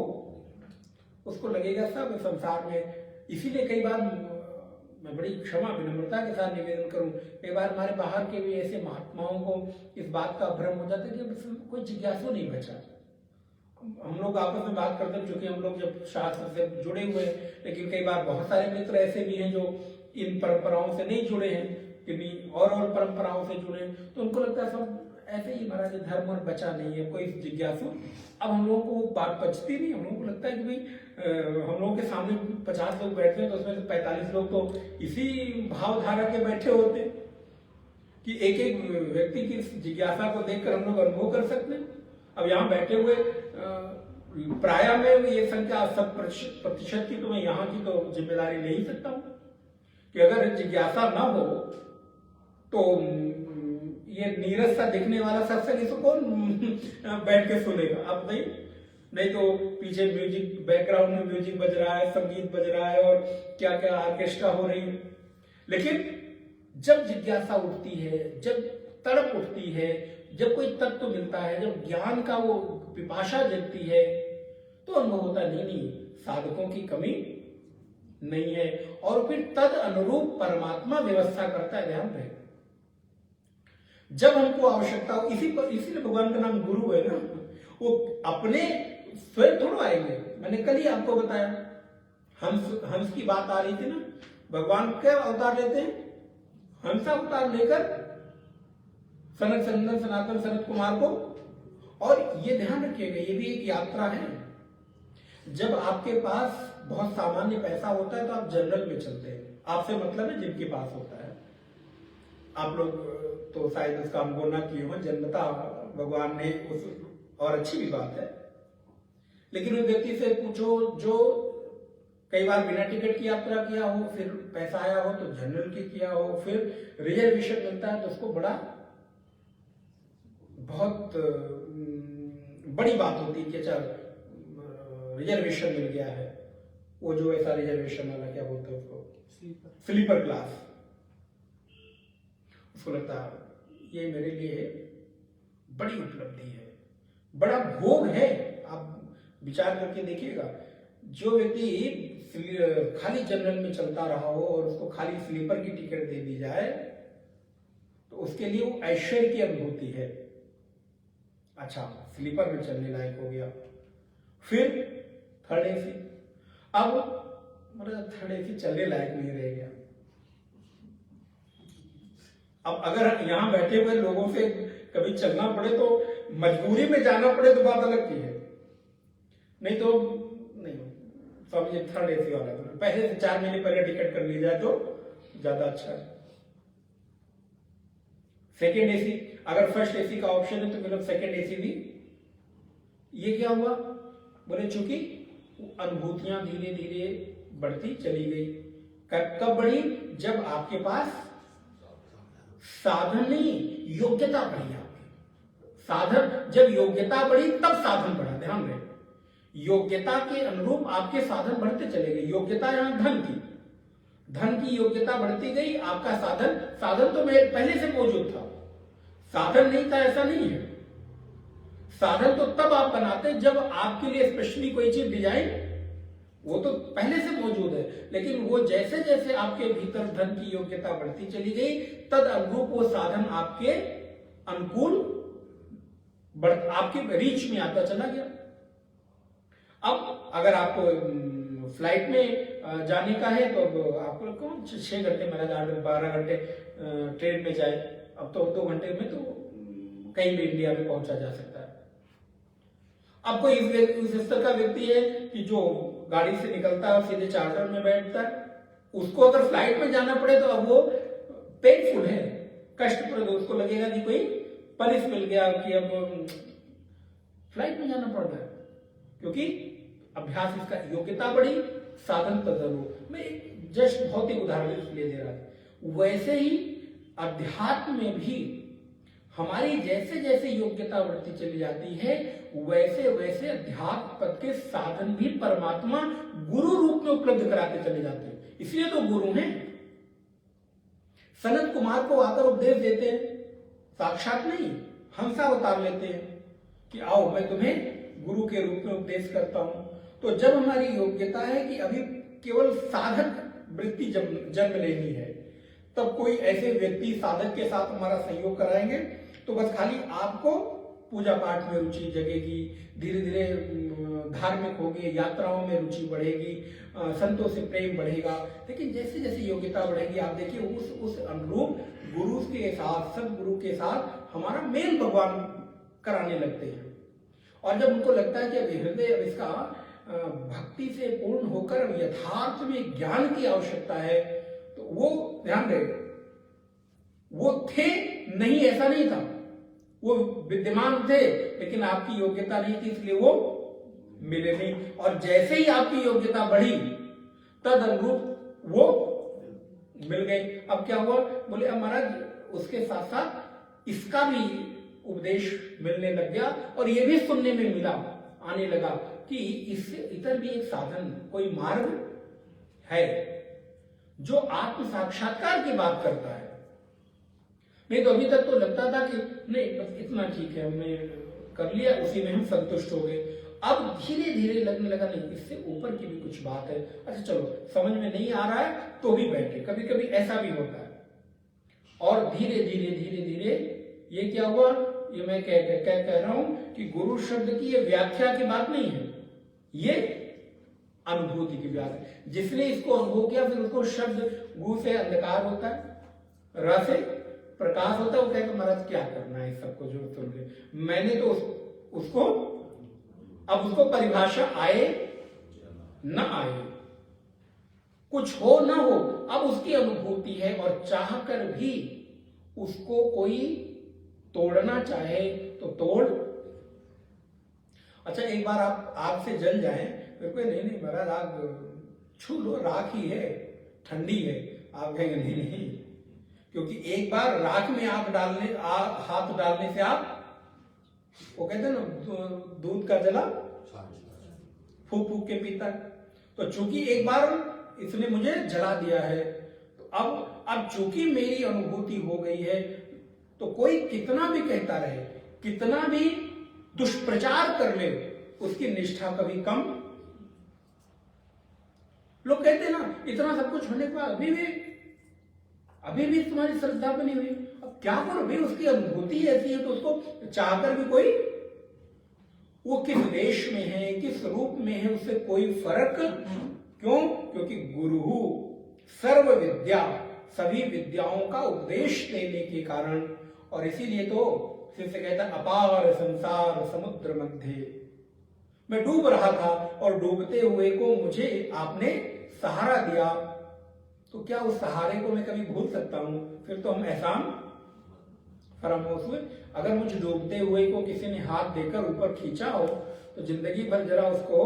उसको लगेगा सब संसार में। इसीलिए कई बार मैं बड़ी क्षमा विनम्रता के साथ निवेदन करूं, कई बार हमारे बाहर के भी ऐसे महात्माओं को इस बात का भ्रम हो जाता है कि कोई जिज्ञासु नहीं बचा। हम लोग आपस में बात करते हैं, क्योंकि हम लोग जब शास्त्र से जुड़े हुए हैं, लेकिन कई बार बहुत सारे मित्र ऐसे भी हैं जो इन परंपराओं से नहीं जुड़े हैं, किन्हीं और परंपराओं से जुड़े हैं, तो उनको लगता है सब ऐसे ही महाराज धर्म और बचा नहीं है, कोई जिज्ञासु। अब हम लोगों को वो बात पचती नहीं, हम लोगों को लगता है कि भाई हम लोगों के सामने 50 लोग बैठते हैं तो उसमें से 45 लोग तो इसी भावधारा के बैठे होते हैं कि एक एक व्यक्ति की जिज्ञासा को देखकर हम लोग अनुभव कर सकते हैं। अब यहाँ बैठे हुए प्राय में ये संख्या 80% की, तो मैं यहाँ की तो जिम्मेदारी ले ही सकता हूँ कि अगर जिज्ञासा ना हो तो ये नीरस सा दिखने वाला सत्संग इसको कौन बैठ के सुनेगा? आप नहीं तो पीछे म्यूजिक, बैकग्राउंड में म्यूजिक बज रहा है, संगीत बज रहा है और क्या क्या ऑर्केस्ट्रा हो रही है। लेकिन जब जिज्ञासा उठती है, जब तड़प उठती है, जब कोई तत्व मिलता है, जब ज्ञान का वो पिपाशा जगती है, तो अनुभव होता नहीं साधकों की कमी नहीं है, और फिर तद अनुरूप परमात्मा व्यवस्था करता है। ध्यान रहे, जब हमको आवश्यकता हो, इसीलिए भगवान का नाम गुरु है ना, वो अपने स्वयं थोड़ा आएंगे। मैंने कल ही आपको बताया, हंस की बात आ रही थी ना, भगवान क्या अवतार लेते हैं? हंसा अवतार लेकर सनक सनंदन सनातन सनत कुमार को। और ये ध्यान रखिएगा, ये भी एक यात्रा है। जब आपके पास बहुत सामान्य पैसा होता है तो आप जनरल में चलते हैं, आपसे मतलब है जिनके पास होता है। आप लोग तो शायद उसका अनुभव ना किए हो, जन्मता भगवान ने उस, और अच्छी भी बात है। लेकिन उस व्यक्ति से पूछो जो कई बार बिना टिकट की यात्रा किया हो, फिर पैसा आया हो तो जनरल की किया हो, फिर रिजर्वेशन मिलता है तो उसको बहुत बड़ी बात होती है कि अच्छा रिजर्वेशन मिल गया है। वो जो ऐसा रिजर्वेशन वाला क्या बोलते हैं उसको, स्लीपर क्लास, उसको लगता है ये मेरे लिए बड़ी उपलब्धि है, बड़ा भोग है। आप विचार करके देखिएगा, जो व्यक्ति खाली जनरल में चलता रहा हो और उसको खाली स्लीपर की टिकट दे दी जाए तो उसके लिए वो ऐश्वर्य की अनुभूति है। अच्छा, स्लीपर में चलने लायक हो गया, फिर थर्ड एसी, अब मतलब थर्ड एसी चलने लायक नहीं रह गया। अब अगर यहां बैठे हुए लोगों से कभी चलना पड़े तो मजबूरी में जाना पड़े तो बात अलग की है, नहीं तो नहीं। सब ये थर्ड एसी वाला पहले से 4 महीने पहले टिकट कर ली जाए तो ज्यादा अच्छा है। सेकेंड एसी, अगर फर्स्ट एसी का ऑप्शन है तो फिर सेकेंड एसी भी। ये क्या हुआ? बोले चूंकि अनुभूतियां धीरे धीरे बढ़ती चली गई। कब बढ़ी? जब आपके पास साधन नहीं, योग्यता बढ़ी आपकी। साधन, जब योग्यता बढ़ी तब साधन बढ़ा, ध्यान रहे। योग्यता के अनुरूप आपके साधन बढ़ते चले गए। योग्यता यहां धन की, धन की योग्यता बढ़ती गई, आपका साधन, साधन तो मेरे पहले से मौजूद था, साधन नहीं था ऐसा नहीं है। साधन तो तब आप बनाते जब आपके लिए स्पेशली कोई चीज डिजाइन, वो तो पहले से मौजूद है, लेकिन वो जैसे जैसे आपके भीतर धन की योग्यता बढ़ती चली गई, तद अनुरूप वो साधन आपके अनुकूल आपके रीच में आता चला गया। अब अगर आपको फ्लाइट में जाने का है तो आपको कौन 6 घंटे, मेरा 12 घंटे ट्रेन में जाए, अब तो 2 घंटे में तो कहीं भी इंडिया में पहुंचा जा सकता है। अब कोई इस स्तर का व्यक्ति है कि जो गाड़ी से निकलता है और सीधे चार्टर में बैठता है, उसको अगर फ्लाइट में जाना पड़े तो अब वो पेनफुल है, कष्टप्रद, उसको लगेगा कि कोई पनिश मिल गया कि अब फ्लाइट में जाना पड़ रहा है, क्योंकि अभ्यास, इसका योग्यता बढ़ी, साधन तदनुरूप। मैं जस्ट भौतिक उदाहरण इसलिए दे रहा था। वैसे ही अध्यात्म में भी हमारी जैसे जैसे योग्यता बढ़ती चली जाती है, वैसे वैसे अध्यात्म पद के साधन भी परमात्मा गुरु रूप में उपलब्ध कराते चले जाते हैं। इसलिए तो गुरु हैं। सनत कुमार को आकर उपदेश देते हैं, साक्षात नहीं, हंसा अवतार लेते हैं कि आओ मैं तुम्हें गुरु के रूप में उपदेश करता हूं। तो जब हमारी योग्यता है कि अभी केवल साधक वृत्ति जन्म लेनी है, तब कोई ऐसे व्यक्ति साधक के साथ हमारा सहयोग कराएंगे, तो बस खाली आपको पूजा पाठ में रुचि जगेगी, धीरे धीरे धार्मिक होगी, यात्राओं में रुचि बढ़ेगी, संतों से प्रेम बढ़ेगा। लेकिन जैसे जैसे योग्यता बढ़ेगी, आप देखिए उस अनुरूप गुरु के साथ, सदगुरु के साथ हमारा मेल भगवान कराने लगते हैं। और जब उनको लगता है कि अब हृदय, अब इसका भक्ति से पूर्ण होकर यथार्थ में ज्ञान की आवश्यकता है, तो वो ध्यान रहे, वो थे नहीं ऐसा नहीं था, वो विद्यमान थे, लेकिन आपकी योग्यता नहीं थी, इसलिए वो मिले नहीं। और जैसे ही आपकी योग्यता बढ़ी, तद अनुरूप वो मिल गए। अब क्या हुआ, बोले अब महाराज उसके साथ साथ इसका भी उपदेश मिलने लग गया, और ये भी सुनने में मिला, आने लगा कि इससे इतर भी एक साधन, कोई मार्ग है जो आत्म साक्षात्कार की बात करता है। नहीं तो अभी तक तो लगता था कि नहीं बस इतना ठीक है, हमने कर लिया, उसी में हम संतुष्ट हो गए। अब धीरे धीरे लगने लगा नहीं, इससे ऊपर की भी कुछ बात है। अच्छा चलो, समझ में नहीं आ रहा है तो भी बैठे, कभी कभी ऐसा भी होता है। और धीरे धीरे धीरे धीरे ये क्या हुआ, ये मैं कह रहा हूं कि गुरु शब्द की ये व्याख्या की बात नहीं है, ये अनुभूति की बात है। जिसने इसको अनुभव किया, फिर उसको शब्द, गु से अंधकार होता है, र से प्रकाश होता है, वो कहता महाराज क्या करना है इस सबको जो सुन के, मैंने तो उसको अब उसको परिभाषा आए न आए, कुछ हो ना हो, अब उसकी अनुभूति है, और चाह कर भी उसको कोई तोड़ना चाहे तो तोड़। अच्छा एक बार आप आग से जल जाए, फिर कोई नहीं महाराज आग छू लो, राख ही है, ठंडी है, आप कहेंगे नहीं, क्योंकि एक बार राख में आग डालने, हाथ डालने से आप, वो कहते हैं ना दूध का जला फूक फूक के पीता है। तो चूंकि एक बार इसने मुझे जला दिया है, तो अब चूंकि मेरी अनुभूति हो गई है, तो कोई कितना भी कहता रहे, कितना भी दुष्प्रचार कर ले, उसकी निष्ठा कभी कम। लोग कहते हैं ना, इतना सब कुछ होने के बाद अभी भी तुम्हारी श्रद्धा बनी हुई, अब क्या करो भाई, उसकी अनुभूति ऐसी है, तो उसको चाहकर भी कोई, वो किस देश में है, किस रूप में है, उससे कोई फर्क क्यों, क्योंकि गुरु सर्व विद्या, सभी विद्याओं का उपदेश देने के कारण। और इसीलिए तो शिष्य कहता अपार संसार समुद्र मध्य, मैं डूब रहा था और डूबते हुए को मुझे आपने सहारा दिया, तो क्या उस सहारे को मैं कभी भूल सकता हूं, फिर तो हम एहसान फरामोश हुए। अगर मुझे डूबते हुए को किसी ने हाथ देकर ऊपर खींचा हो, तो जिंदगी भर जरा उसको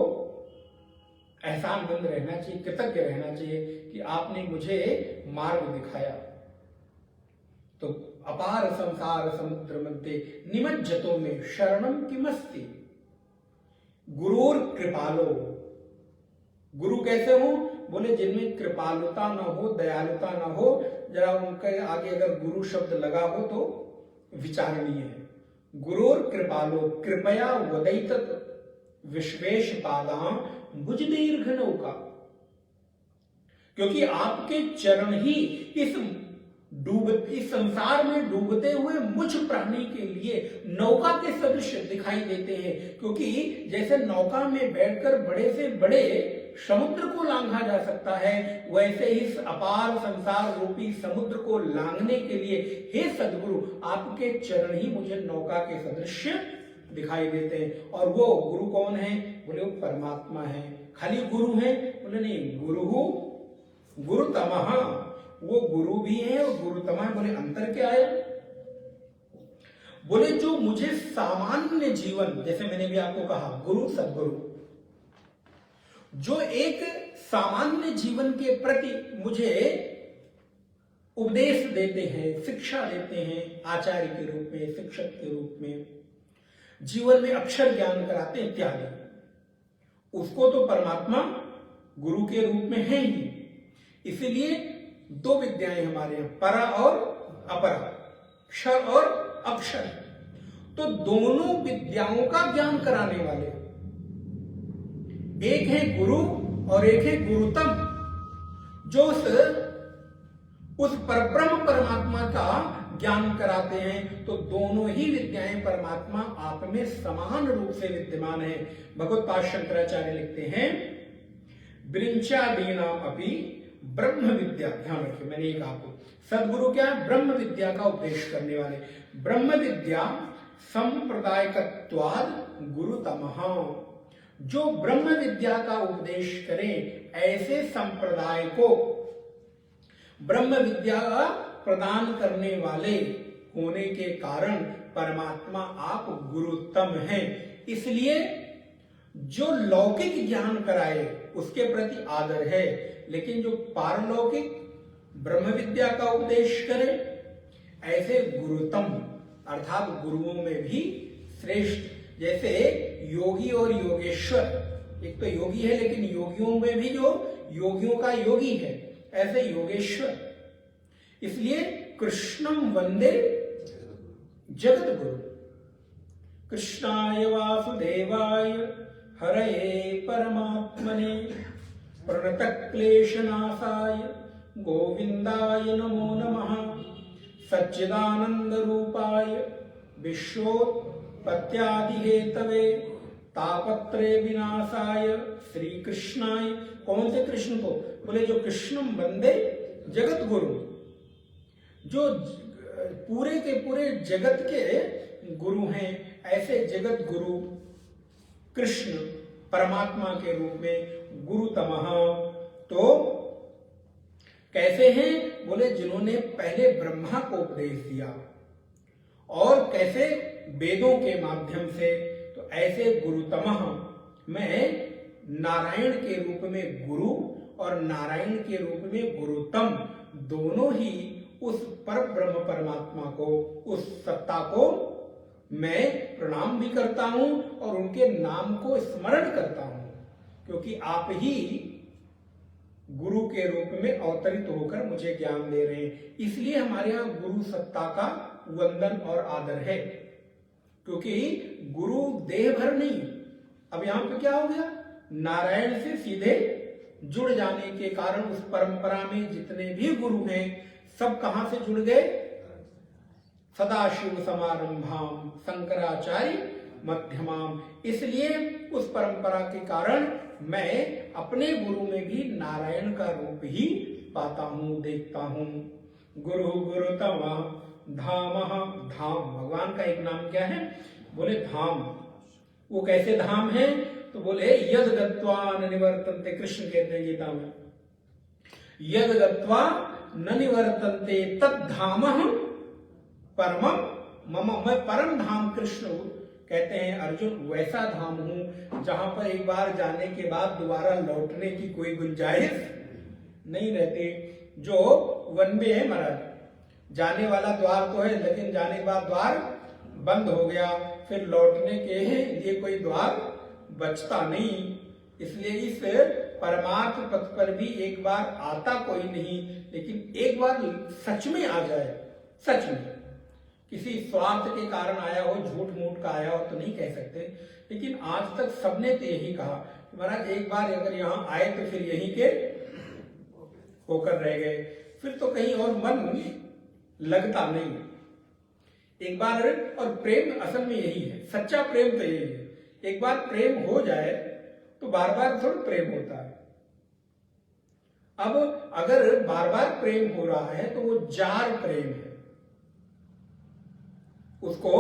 एहसानमंद रहना चाहिए, कृतज्ञ रहना चाहिए कि आपने मुझे मार्ग दिखाया। तो अपार संसार समुद्र मध्य निमज्जतो में शरणम किमस्ति। गुरुर कृपालो, गुरु कैसे हो? बोले जिनमें कृपालुता न हो, दयालुता न हो। जरा उनके आगे अगर गुरु शब्द लगा हो तो विचारणीय है। गुरुर कृपालो कृपया वदैतत विश्वेश पादां भुज दीर्घ नौका। क्योंकि आपके चरण ही इस संसार में डूबते हुए मुझ प्राणी के लिए नौका के सदृश दिखाई देते हैं। क्योंकि जैसे नौका में बैठकर बड़े से बड़े समुद्र को लांघा जा सकता है, वैसे इस अपार संसार रूपी समुद्र को लांघने के लिए हे सद्गुरु आपके चरण ही मुझे नौका के सदृश दिखाई देते हैं। और वो गुरु कौन है? बोले वो परमात्मा है। खाली गुरु है? बोले नहीं, गुरुतमः, वो गुरु भी है और गुरुतमः। बोले अंतर क्या है? बोले जो मुझे सामान्य जीवन, जैसे मैंने भी आपको कहा गुरु सद्गुरु, जो एक सामान्य जीवन के प्रति मुझे उपदेश देते हैं, शिक्षा देते हैं, आचार्य के रूप में, शिक्षक के रूप में, जीवन में अक्षर ज्ञान कराते इत्यादि, उसको तो परमात्मा गुरु के रूप में है ही। इसीलिए दो विद्याएं हमारे यहां, परा और अपरा, क्षर और अक्षर। तो दोनों विद्याओं का ज्ञान कराने वाले एक है गुरु और एक है गुरुतम, जो उस परब्रह्म परमात्मा का ज्ञान कराते हैं। तो दोनों ही विद्याएं परमात्मा आप में समान रूप से विद्यमान है। भगवत्पाद शंकराचार्य लिखते हैं ब्रिंचादीनाम अपि ब्रह्म विद्या। ध्यान रखिए, मैंने ये कहा आपको, सदगुरु क्या है? ब्रह्म विद्या का उपदेश करने वाले। ब्रह्म विद्या संप्रदायकत्वाद गुरुतमः, जो ब्रह्म विद्या का उपदेश करें, ऐसे संप्रदाय को ब्रह्म विद्या प्रदान करने वाले होने के कारण परमात्मा आप गुरुतम हैं। इसलिए जो लौकिक ज्ञान कराए उसके प्रति आदर है, लेकिन जो पारलौकिक ब्रह्म विद्या का उपदेश करे, ऐसे गुरुतम अर्थात गुरुओं में भी श्रेष्ठ। जैसे योगी और योगेश्वर, एक तो योगी है लेकिन योगियों में भी जो योगियों का योगी है, ऐसे योगेश्वर। इसलिए कृष्णम वंदे जगत गुरु। कृष्णाय वासुदेवाय हरये परमात्मने प्रणतक्लेशनाशाय गोविंदाय नमो नमः। सच्चिदानंद रूपाय विश्वोत्पत्त्यादि हेतवे तापत्रय विनाशाय श्री कृष्णाय। कौन से कृष्ण को? बोले जो कृष्णम वंदे जगत गुरु, जो पूरे के पूरे जगत के गुरु हैं, ऐसे जगत गुरु कृष्ण परमात्मा के रूप में गुरुतमः। तो कैसे हैं? बोले जिन्होंने पहले ब्रह्मा को उपदेश दिया और कैसे वेदों के माध्यम से। तो ऐसे गुरुतमः, मैं नारायण के रूप में गुरु और नारायण के रूप में गुरुतम, दोनों ही उस पर ब्रह्म परमात्मा को, उस सत्ता को मैं प्रणाम भी करता हूं और उनके नाम को स्मरण करता हूं, क्योंकि आप ही गुरु के रूप में अवतरित होकर मुझे ज्ञान दे रहे हैं। इसलिए हमारे यहाँ गुरु सत्ता का वंदन और आदर है, क्योंकि गुरु देह भर नहीं। अब यहाँ पे क्या हो गया? नारायण से सीधे जुड़ जाने के कारण उस परंपरा में जितने भी गुरु हैं सब कहां से जुड़ गए? सदाशिव समारंभाम शंकराचार्य मध्यमाम। इसलिए उस परंपरा के कारण मैं अपने गुरु में भी नारायण का रूप ही पाता हूं, देखता हूं। गुरु गुरुतमा धामः, धाम भगवान का एक नाम क्या है? बोले धाम। वो कैसे धाम है? तो बोले यद गत्वा न निवर्तन्ते। कृष्ण कहते हैं गीता में, यद गत्वा न निवर्तन्ते तद धामः परमम मम। मैं परम धाम कृष्ण कहते हैं अर्जुन, वैसा धाम हूं जहां पर एक बार जाने के बाद दोबारा लौटने की कोई गुंजाइश नहीं रहती। जो वन वे है महाराज, जाने वाला द्वार तो है, लेकिन जाने के बाद द्वार बंद हो गया, फिर लौटने के लिए कोई द्वार बचता नहीं। इसलिए इस परमार्थ पथ पर भी एक बार आता कोई नहीं, लेकिन एक बार सच में आ जाए, सच में किसी स्वार्थ के कारण आया हो, झूठ मूठ का आया हो तो नहीं कह सकते, लेकिन आज तक सबने तो यही कहा कि महाराज एक बार अगर यहाँ आए तो फिर यहीं के होकर रह गए, फिर तो कहीं और मन लगता नहीं। एक बार, और प्रेम असल में यही है, सच्चा प्रेम तो यही है, एक बार प्रेम हो जाए तो बार बार थोड़ा प्रेम होता है। अब अगर बार बार प्रेम हो रहा है तो वो जार प्रेम है। उसको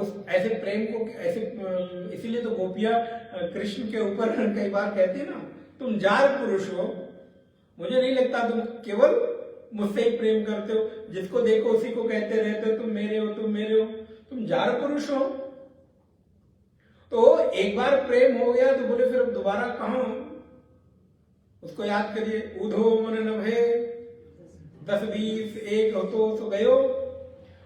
उस ऐसे प्रेम को ऐसे, इसीलिए तो गोपियां कृष्ण के ऊपर कई बार कहते हैं ना, तुम जार पुरुष हो, मुझे नहीं लगता तुम केवल मुझसे ही प्रेम करते हो, जिसको देखो उसी को कहते रहते हो तुम मेरे हो, तुम मेरे हो, तुम जार पुरुष हो। तो एक बार प्रेम हो गया तो बोले फिर अब दोबारा कहां, उसको याद करिए, उधो मन नभे 10-20 एक हो तो गयो।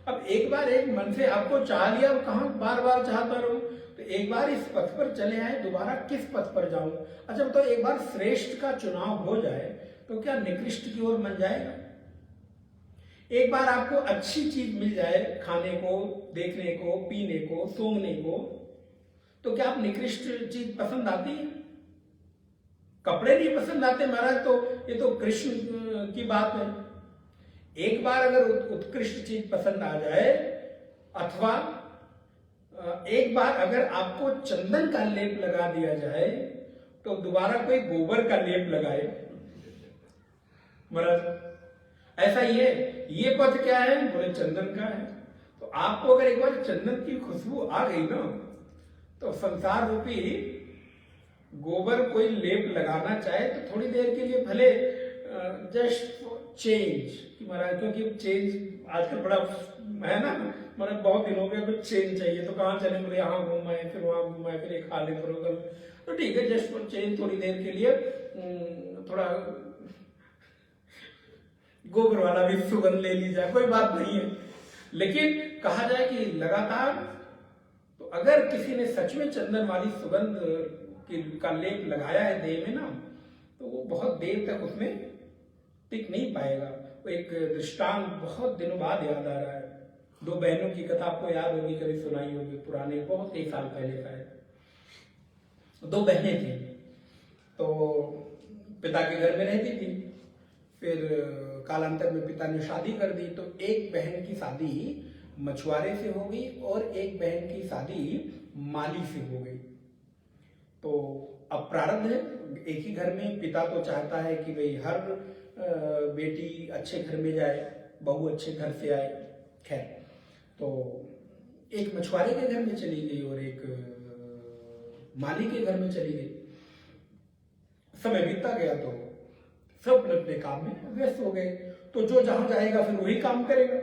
अब एक बार एक मन से आपको चाह लिया, अब कहां बार बार चाहता रहूं, तो एक बार इस पथ पर चले आए, दोबारा किस पथ पर जाऊं। अच्छा तो एक बार श्रेष्ठ का चुनाव हो जाए तो क्या निकृष्ट की ओर मन जाएगा? एक बार आपको अच्छी चीज मिल जाए, खाने को, देखने को, पीने को, सूंघने को, तो क्या आप निकृष्ट चीज पसंद आती है? कपड़े नहीं पसंद आते महाराज, तो ये तो कृष्ण की बात है। एक बार अगर उत्कृष्ट चीज पसंद आ जाए, अथवा एक बार अगर आपको चंदन का लेप लगा दिया जाए तो दोबारा कोई गोबर का लेप लगाए महाराज, ऐसा ही है। ये पथ क्या है? बोले चंदन का है। तो आपको अगर एक बार चंदन की खुशबू आ गई ना, तो संसार रूपी गोबर कोई लेप लगाना चाहे तो थोड़ी देर के लिए भले जस्ट चेंज कि महाराज, क्योंकि चेंज आजकल बड़ा है ना, मतलब बहुत दिन हो गए, कुछ चेंज चाहिए, तो कहाँ चले, बोले यहाँ घूमाए, फिर वहां घूमाए, फिर एक खा ले, तो ठीक है, जस्ट चेंज थोड़ी देर के लिए, थोड़ा गोबर वाला भी सुगंध ले ली जाए, कोई बात नहीं है। लेकिन कहा जाए कि लगातार, तो अगर किसी ने सच में चंदन वाली सुगंध का लेप लगाया है देह में ना, तो वो बहुत देर तक उसमें टिक नहीं पाएगा। वो एक दृष्टांत बहुत दिनों बाद याद आ रहा है। दो बहनों की कथा आपको याद होगी, कभी सुनाई होगी, पुराने बहुत कई साल पहले का है। दो बहनें थी, तो पिता के घर में रहती थी, फिर कालांतर में पिता ने शादी कर दी, तो एक बहन की शादी मछुआरे से हो गई और एक बहन की शादी माली से हो गई। तो अब प्रारब्ध है, एक ही घर में पिता तो चाहता है कि भाई हर बेटी अच्छे घर में जाए, बहू अच्छे घर से आए। खैर, तो एक मछुआरे के घर में चली गई और एक माली के घर में चली गई। समय बीतता गया तो सब अपने काम में व्यस्त हो गए, तो जो जहां जाएगा फिर वही काम करेगा।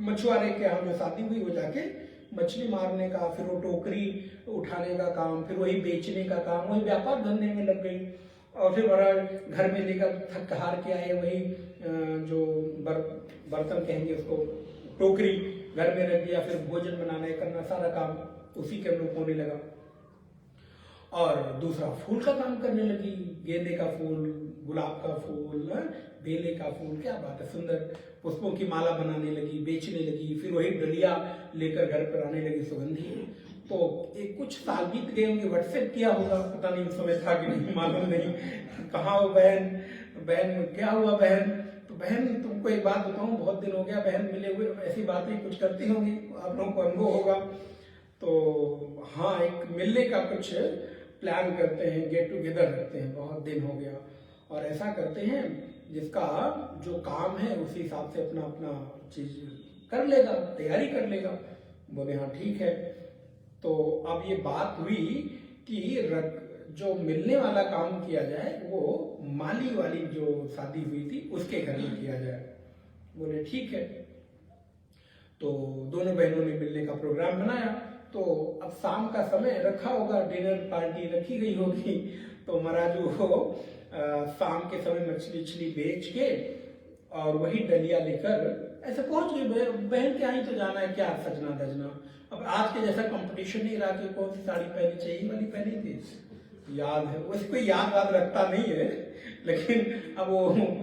मछुआरे के यहाँ जो शादी हुई, वो जाके मछली मारने का, फिर वो टोकरी उठाने का काम, फिर वही बेचने का काम, वही व्यापार धंधे में लग गई। और फिर घर में लेकर थक हार के आए, वही जो बर्तन कहेंगे उसको, टोकरी घर में रख दिया, फिर भोजन बनाना करना, सारा काम उसी के अनुरूप होने लगा। और दूसरा फूल का काम करने लगी, गेंदे का फूल, गुलाब का फूल, बेले का फूल, क्या बात है, सुंदर पुष्पों की माला बनाने लगी, बेचने लगी। फिर वही डलिया लेकर घर पर आने लगी सुगंधी। तो एक कुछ साल बीत गए होंगे, व्हाट्सएप किया होगा, पता नहीं उस समय था कि नहीं, मालूम नहीं, कहाँ हो बहन, बहन क्या हुआ बहन? तो बहन तुमको एक बात बताऊं, बहुत दिन हो गया बहन मिले हुए, ऐसी बातें कुछ करती होंगी, आप लोगों को अनुभव होगा। तो हाँ, एक मिलने का कुछ प्लान करते हैं, गेट टुगेदर रखते हैं, बहुत दिन हो गया, और ऐसा करते हैं जिसका जो काम है उसी हिसाब से अपना अपना चीज कर लेगा, तैयारी कर लेगा। बोले हाँ ठीक है। तो अब ये बात हुई कि जो मिलने वाला काम किया जाए वो माली वाली जो शादी हुई थी उसके घर में किया जाए। बोले ठीक है। तो दोनों बहनों ने मिलने का प्रोग्राम बनाया। तो अब शाम का समय रखा होगा, डिनर पार्टी रखी गई होगी। तो महाराजू शाम के समय मछली बेच के और वही डलिया लेकर ऐसे पहुंच गई बहन के यहाँ तो जाना है, क्या सजना धजना। अब आज के जैसा कंपटीशन नहीं रहा कि कौन सी साड़ी पहनी चाहिए, वाली पहनी थी, याद है। वैसे कोई याद वाद रखता नहीं है, लेकिन अब वो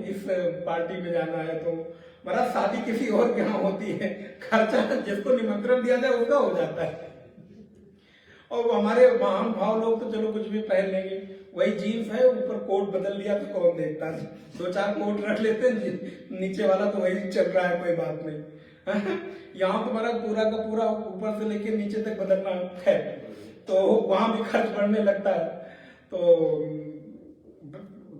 इस पार्टी में जाना है तो महाराज शादी किसी और के यहाँ होती है, खर्चा जिसको निमंत्रण दिया जाए उसका हो जाता है। और हमारे महान भाव लोग तो चलो कुछ भी पहन लेंगे, वही जीन्स है ऊपर कोट बदल लिया तो कौन देखता है, 2-4 कोट रख लेते हैं, नीचे वाला तो वही चल रहा है, कोई बात नहीं। यहाँ तुम्हारा पूरा का पूरा ऊपर से लेके नीचे तक बदलना है, तो वहां भी खर्च बढ़ने लगता है। तो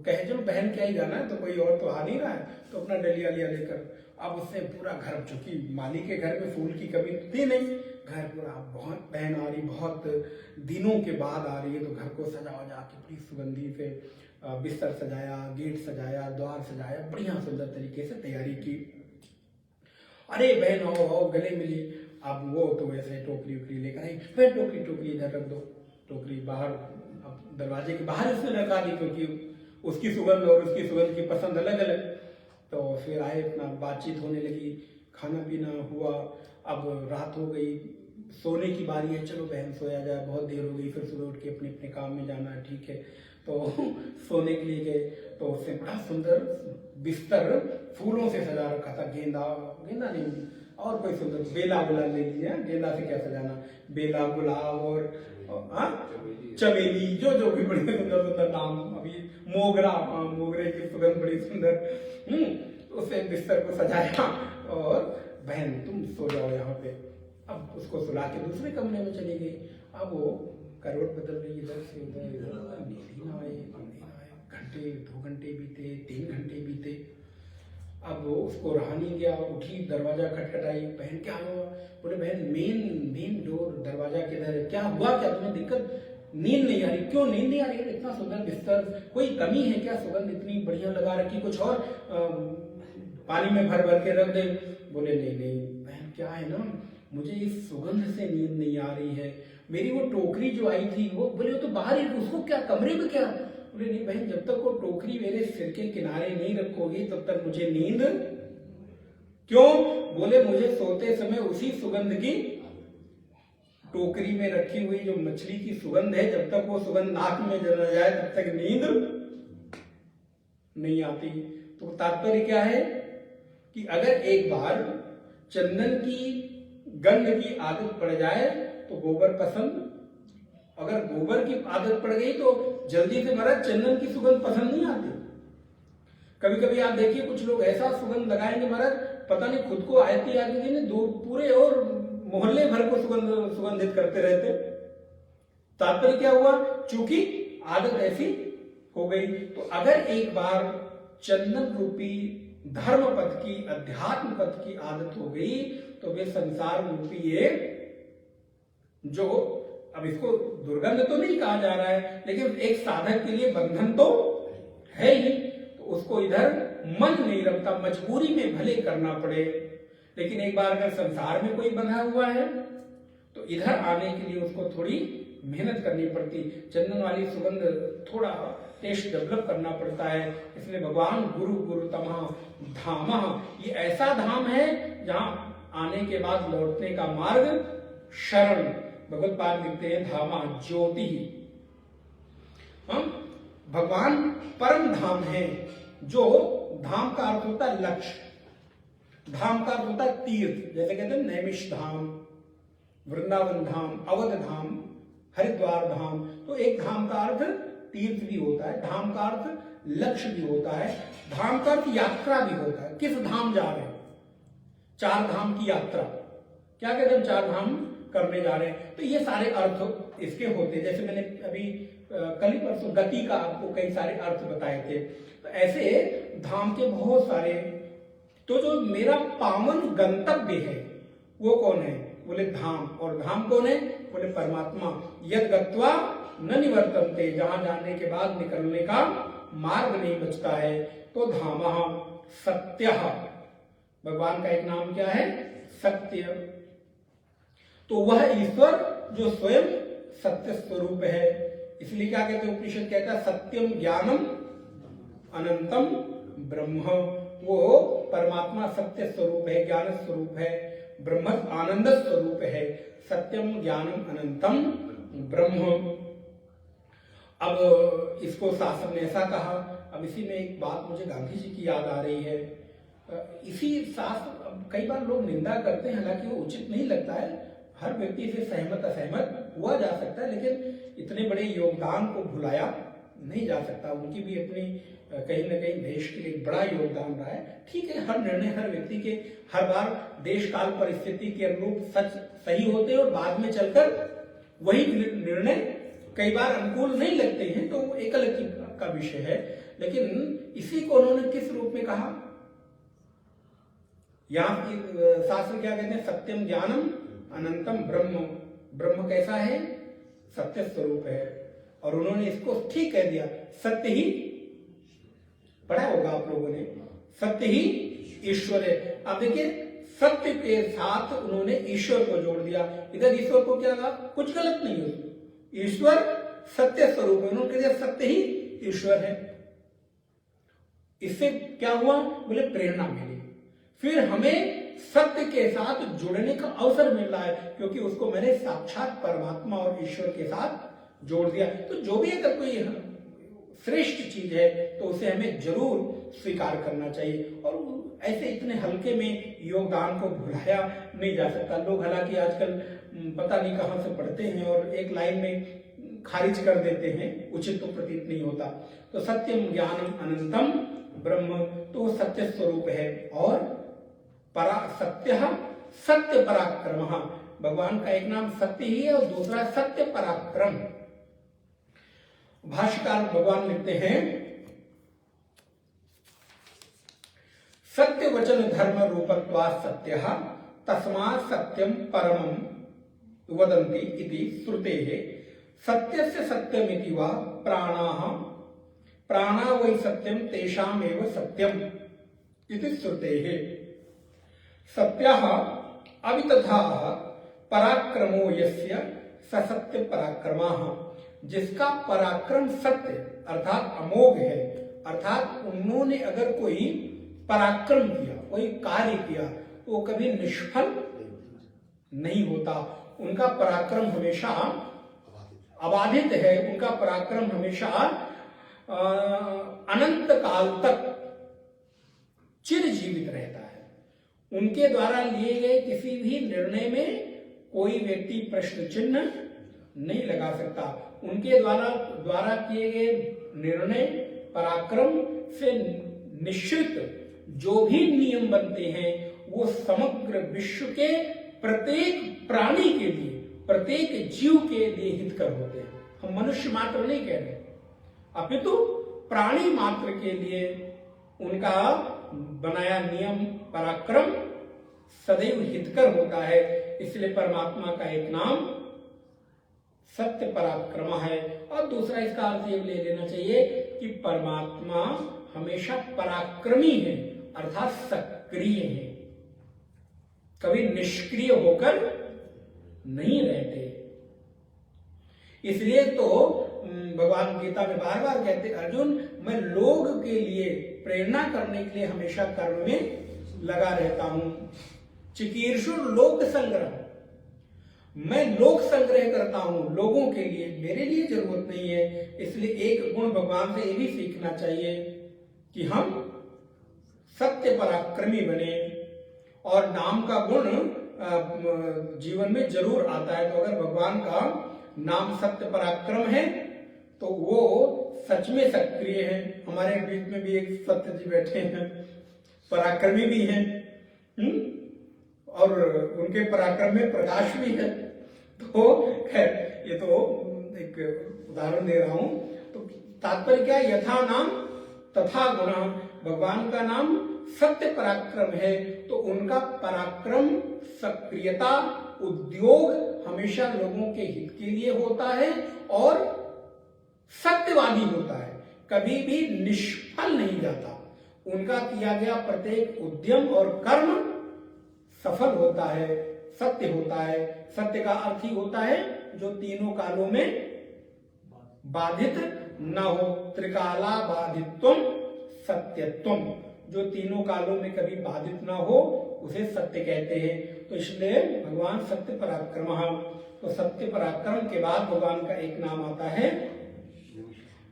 कहे चलो बहन क्या ही जाना है, तो कोई और तो आ नहीं रहा है, तो अपना डलिया लिया लेकर अब उससे पूरा घर, चूंकि माली के घर में फूल की कमी थी नहीं, घर पूरा बहुत बहन आ रही, बहुत दिनों के बाद आ रही है, तो घर को सजा वजा के बड़ी सुगंधी से बिस्तर सजाया, गेट सजाया, द्वार सजाया, बढ़िया सुंदर तरीके से तैयारी की। अरे बहन आओ आओ, गले मिली। अब वो तो वैसे टोकरी वोकरी लेकर आई, फिर टोकरी इधर रख दो, टोकरी बाहर, अब दरवाजे के बाहर इसने रखा दी, क्योंकि उसकी सुगंध और उसकी सुगंध की पसंद अलग अलग। तो फिर आए, अपना बातचीत होने लगी, खाना पीना हुआ। अब रात हो गई, सोने की बारी है, चलो बहन सोया जाए, बहुत देर हो गई, फिर सुबह उठ के अपने अपने काम में जाना है, ठीक है। तो सोने के लिए गए, तो उसने बड़ा सुंदर बिस्तर फूलों से सजा रखा था, गेंदा नहीं और कोई सुंदर, बेला ले लीजिए, गेंदा से क्या सजाना, बेला, गुलाब और चमेली, जो भी बड़े सुंदर सुंदर नाम, अभी मोगरा, मोगरे की सुगंध बड़ी सुंदर। उसे बिस्तर को सजाया और बहन तुम सो जाओ यहाँ पे। अब उसको सुला के दूसरे कमरे में चली गई। अब वो करवट बदल रही, इधर से उधर, नींद ही ना आए, घंटे 2 घंटे बीते, 3 घंटे बीते। अब वो उसको रहा नहीं गया, उठी, दरवाजा खटखटाई, बहन क्या हुआ? बोले बहन मेन डोर दरवाजा किधर है, क्या हुआ, क्या तुम्हें दिक्कत, नींद नहीं आ रही? क्यों नींद नहीं आ रही? इतना सुंदर बिस्तर, कोई कमी है क्या? सुगंध इतनी बढ़िया लगा रखी, कुछ और पानी में भर भर के रख दे। बोले नहीं बहन, क्या है ना, मुझे इस सुगंध से नींद नहीं आ रही है। मेरी वो टोकरी जो आई थी, वो बोले वो तो बाहर ही, उसको क्या कमरे में क्या? बोले नहीं बहन, जब तक वो टोकरी मेरे सिर के किनारे नहीं रखोगी तब तक मुझे नींद क्यों? बोले मुझे सोते समय उसी सुगंध की, टोकरी में रखी हुई जो मछली की सुगंध है, जब तक वो सुगंध नाक में न जाए तब तक नींद नहीं आती। तो तात्पर्य क्या है कि अगर एक बार चंदन की गंध की आदत पड़ जाए तो गोबर पसंद, अगर गोबर की आदत पड़ गई तो जल्दी से महाराज चंदन की सुगंध पसंद नहीं आती। कभी कभी आप देखिए कुछ लोग ऐसा सुगंध लगाएंगे महाराज, पता नहीं खुद को आयती आदमी ने दो पूरे और मोहल्ले भर को सुगंधित करते रहते। तात्पर्य क्या हुआ? चूंकि आदत ऐसी हो गई। तो अगर एक बार चंदन रूपी धर्म पथ की, अध्यात्म पथ की आदत हो गई तो वे संसार रूपी ये जो, अब इसको दुर्गंध तो नहीं कहा जा रहा है, लेकिन एक साधक के लिए बंधन तो है ही, तो उसको इधर मन नहीं रखता, मजबूरी में भले करना पड़े। लेकिन एक बार अगर संसार में कोई बंधा हुआ है तो इधर आने के लिए उसको थोड़ी मेहनत करनी पड़ती, चंदन वाली सुगंध थोड़ा टेस्ट डेवलप करना पड़ता है। इसलिए भगवान गुरु तमः धामः, ये ऐसा धाम है जहां आने के बाद लौटने का मार्ग शरण। भगवत पाद लिखते हैं धामा ज्योति। हम भगवान परम धाम है, जो धाम का अर्थ होता है लक्ष्य, धाम का अर्थ होता है तीर्थ, जैसे कहते हैं नैमिष धाम, वृंदावन धाम, अवध धाम, हरिद्वार धाम। तो एक धाम का अर्थ तीर्थ भी होता है, धाम का अर्थ लक्ष्य भी होता है, धाम का अर्थ यात्रा भी होता है। किस धाम जा रहे हैं? 4 धाम की यात्रा, क्या कहते हैं, 4 धाम करने जा रहे हैं। तो ये सारे अर्थ इसके होते हैं। जैसे मैंने अभी कल ही परसों गति का आपको कई सारे अर्थ बताए थे, तो ऐसे धाम के बहुत सारे। तो जो मेरा पावन गंतव्य है वो कौन है? बोले धाम। और धाम कौन है? बोले परमात्मा। यद गत्वा न निवर्तन्ते, जहां जाने के बाद निकलने का मार्ग नहीं बचता है। तो धामः सत्यः, भगवान का एक नाम क्या है? सत्य। तो वह ईश्वर जो स्वयं सत्य स्वरूप है। इसलिए क्या कहते हैं, उपनिषद कहता है सत्यम ज्ञानम अनंतम ब्रह्म। वो परमात्मा सत्य स्वरूप है, ज्ञान स्वरूप है, ब्रह्म आनंद स्वरूप है। सत्यम ज्ञानम अनंतम ब्रह्म। अब इसको शास्त्र ने ऐसा कहा। अब इसी में एक बात मुझे गांधी जी की याद आ रही है। इसी शास्त्र कई बार लोग निंदा करते हैं, हालांकि वो उचित नहीं लगता है। हर व्यक्ति से सहमत असहमत हुआ जा सकता है, लेकिन इतने बड़े योगदान को भुलाया नहीं जा सकता। उनकी भी अपनी कहीं न कहीं देश के लिए बड़ा योगदान रहा है। ठीक है, हर निर्णय हर व्यक्ति के हर बार देश काल परिस्थिति के अनुरूप सच सही होते हैं और बाद में चलकर वही निर्णय कई बार अनुकूल नहीं लगते हैं, तो वो एक अलग का विषय है। लेकिन इसी को उन्होंने किस रूप में कहा? यहाँ शास्त्र क्या कहते हैं? सत्यम ज्ञानम अनंतम ब्रह्म। ब्रह्म कैसा है? सत्य स्वरूप है। और उन्होंने इसको ठीक कह दिया, सत्य ही, पढ़ा होगा आप लोगों ने, सत्य ही ईश्वर है। अब देखिए, सत्य के साथ उन्होंने ईश्वर को जोड़ दिया। इधर ईश्वर को क्या कहा? कुछ गलत नहीं है, ईश्वर सत्य स्वरूप है। उन्होंने कह दिया सत्य ही ईश्वर है। इससे क्या हुआ? बोले प्रेरणा मिली। फिर हमें सत्य के साथ जुड़ने का अवसर मिल रहा है, क्योंकि उसको मैंने साक्षात परमात्मा और ईश्वर के साथ जोड़ दिया। तो जो भी अगर कोई श्रेष्ठ चीज है तो उसे हमें जरूर स्वीकार करना चाहिए। और ऐसे इतने हल्के में योगदान को भुलाया नहीं जा सकता। लोग हालांकि आजकल पता नहीं कहां से पढ़ते हैं और एक लाइन में खारिज कर देते हैं, उचित तो प्रतीत नहीं होता। तो सत्यम ज्ञानम अनंतम ब्रह्म, तो सत्य स्वरूप है। और सत्य पराक्रम, भगवान का एक नाम सत्य ही है और दूसरा सत्य पराक्रम। भाष्यकार भगवान लिखते हैं, सत्य वचन धर्म रूपत्वा सत्य तस्मात् सत्यम परमं वदन्ति इति श्रुतेः। सत्यस्य सत्यमिति वा प्राणा वै सत्यम तेषामेव सत्यम इति श्रुतेः। सत्यः अवितथाः पराक्रमो यस्य स सत्य पराक्रमः। जिसका पराक्रम सत्य अर्थात अमोघ है, अर्थात उन्होंने अगर कोई पराक्रम किया, कोई कार्य किया, तो वो कभी निष्फल नहीं होता। उनका पराक्रम हमेशा अबाधित है, उनका पराक्रम हमेशा अनंत काल तक चिरजीवित रहता है। उनके द्वारा लिए गए किसी भी निर्णय में कोई व्यक्ति प्रश्न चिन्ह नहीं लगा सकता। उनके द्वारा किए गए निर्णय पराक्रम से निश्चित जो भी नियम बनते हैं वो समग्र विश्व के प्रत्येक प्राणी के लिए, प्रत्येक जीव के लिए हितकर होते हैं। हम मनुष्य मात्र नहीं कह रहे, अपितु प्राणी मात्र के लिए उनका बनाया नियम पराक्रम सदैव हितकर होता है। इसलिए परमात्मा का एक नाम सत्य पराक्रम है। और दूसरा इसका अर्थ ये ले लेना चाहिए कि परमात्मा हमेशा पराक्रमी है, अर्थात सक्रिय है, कभी निष्क्रिय होकर नहीं रहते। इसलिए तो भगवान गीता में बार बार कहते, अर्जुन मैं लोग के लिए प्रेरणा करने के लिए हमेशा कर्म में लगा रहता हूं। चिकीर्षुर लोक संग्रह, मैं लोक संग्रह करता हूं लोगों के लिए, मेरे लिए जरूरत नहीं है। इसलिए एक गुण भगवान से ये भी सीखना चाहिए कि हम सत्य पराक्रमी बने। और नाम का गुण जीवन में जरूर आता है। तो अगर भगवान का नाम सत्य पराक्रम है तो वो सच में सक्रिय है। हमारे बीच में भी एक सत्य जी बैठे हैं, पराक्रमी भी हैं, और उनके पराक्रम में प्रकाश भी है। तो खैर ये तो एक उदाहरण दे रहा हूं। तो तात्पर्य क्या? यथा नाम तथा गुण। भगवान का नाम सत्य पराक्रम है तो उनका पराक्रम, सक्रियता, उद्योग हमेशा लोगों के हित के लिए होता है और सत्यवादी होता है, कभी भी निष्फल नहीं जाता। उनका किया गया प्रत्येक उद्यम और कर्म सफल होता है, सत्य होता है। सत्य का अर्थ ही होता है जो तीनों कालों में बाधित न हो। त्रिकाला बाधित्वम सत्यत्वम। जो तीनों कालों में कभी बाधित ना हो उसे सत्य कहते हैं। तो इसलिए भगवान सत्य पराक्रमः, तो सत्य पराक्रम के बाद भगवान का एक नाम आता है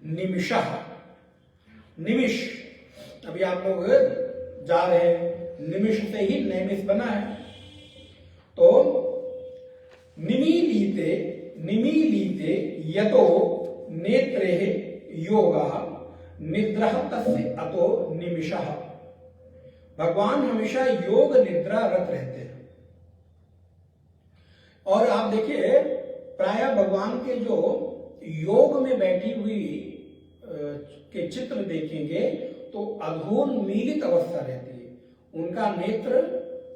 निमिषः। निमिष, अभी आप लोग जा रहे हैं, निमिष से ही नैमिष बना है। तो निमीलिते यतो नेत्रे योगः निद्रः तस्य अतो निमिषः। भगवान हमेशा योग निद्रा रत रहते हैं। और आप देखिए प्रायः भगवान के जो योग में बैठी हुई के चित्र देखेंगे तो अधोन्मीलित अवस्था रहती है। उनका नेत्र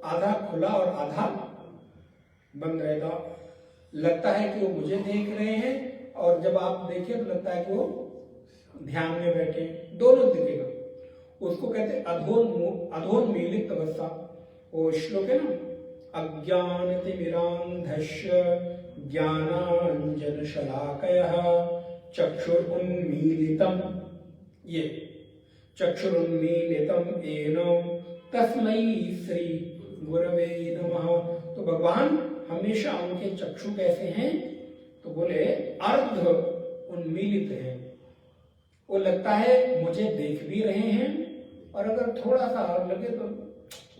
आधा खुला और आधा बंद रहता, लगता है कि वो मुझे देख रहे हैं, और जब आप देखिए तो लगता है कि वो ध्यान में बैठे, दोनों दिखेगा। उसको कहते हैं अधोन्मीलित अवस्था। वो श्लोक है ना, अज्ञानतिमिरान्धस्य ज्ञानाञ्जनशलाकयः चक्षुरुन्मीलितम्, ये चक्षुरुन्मीलितम् येन तस्मै श्री गुरवे नमः। तो भगवान हमेशा उनके चक्षु कैसे हैं, तो बोले अर्ध उन्मीलित हैं। वो लगता है मुझे देख भी रहे हैं, और अगर थोड़ा सा और लगे तो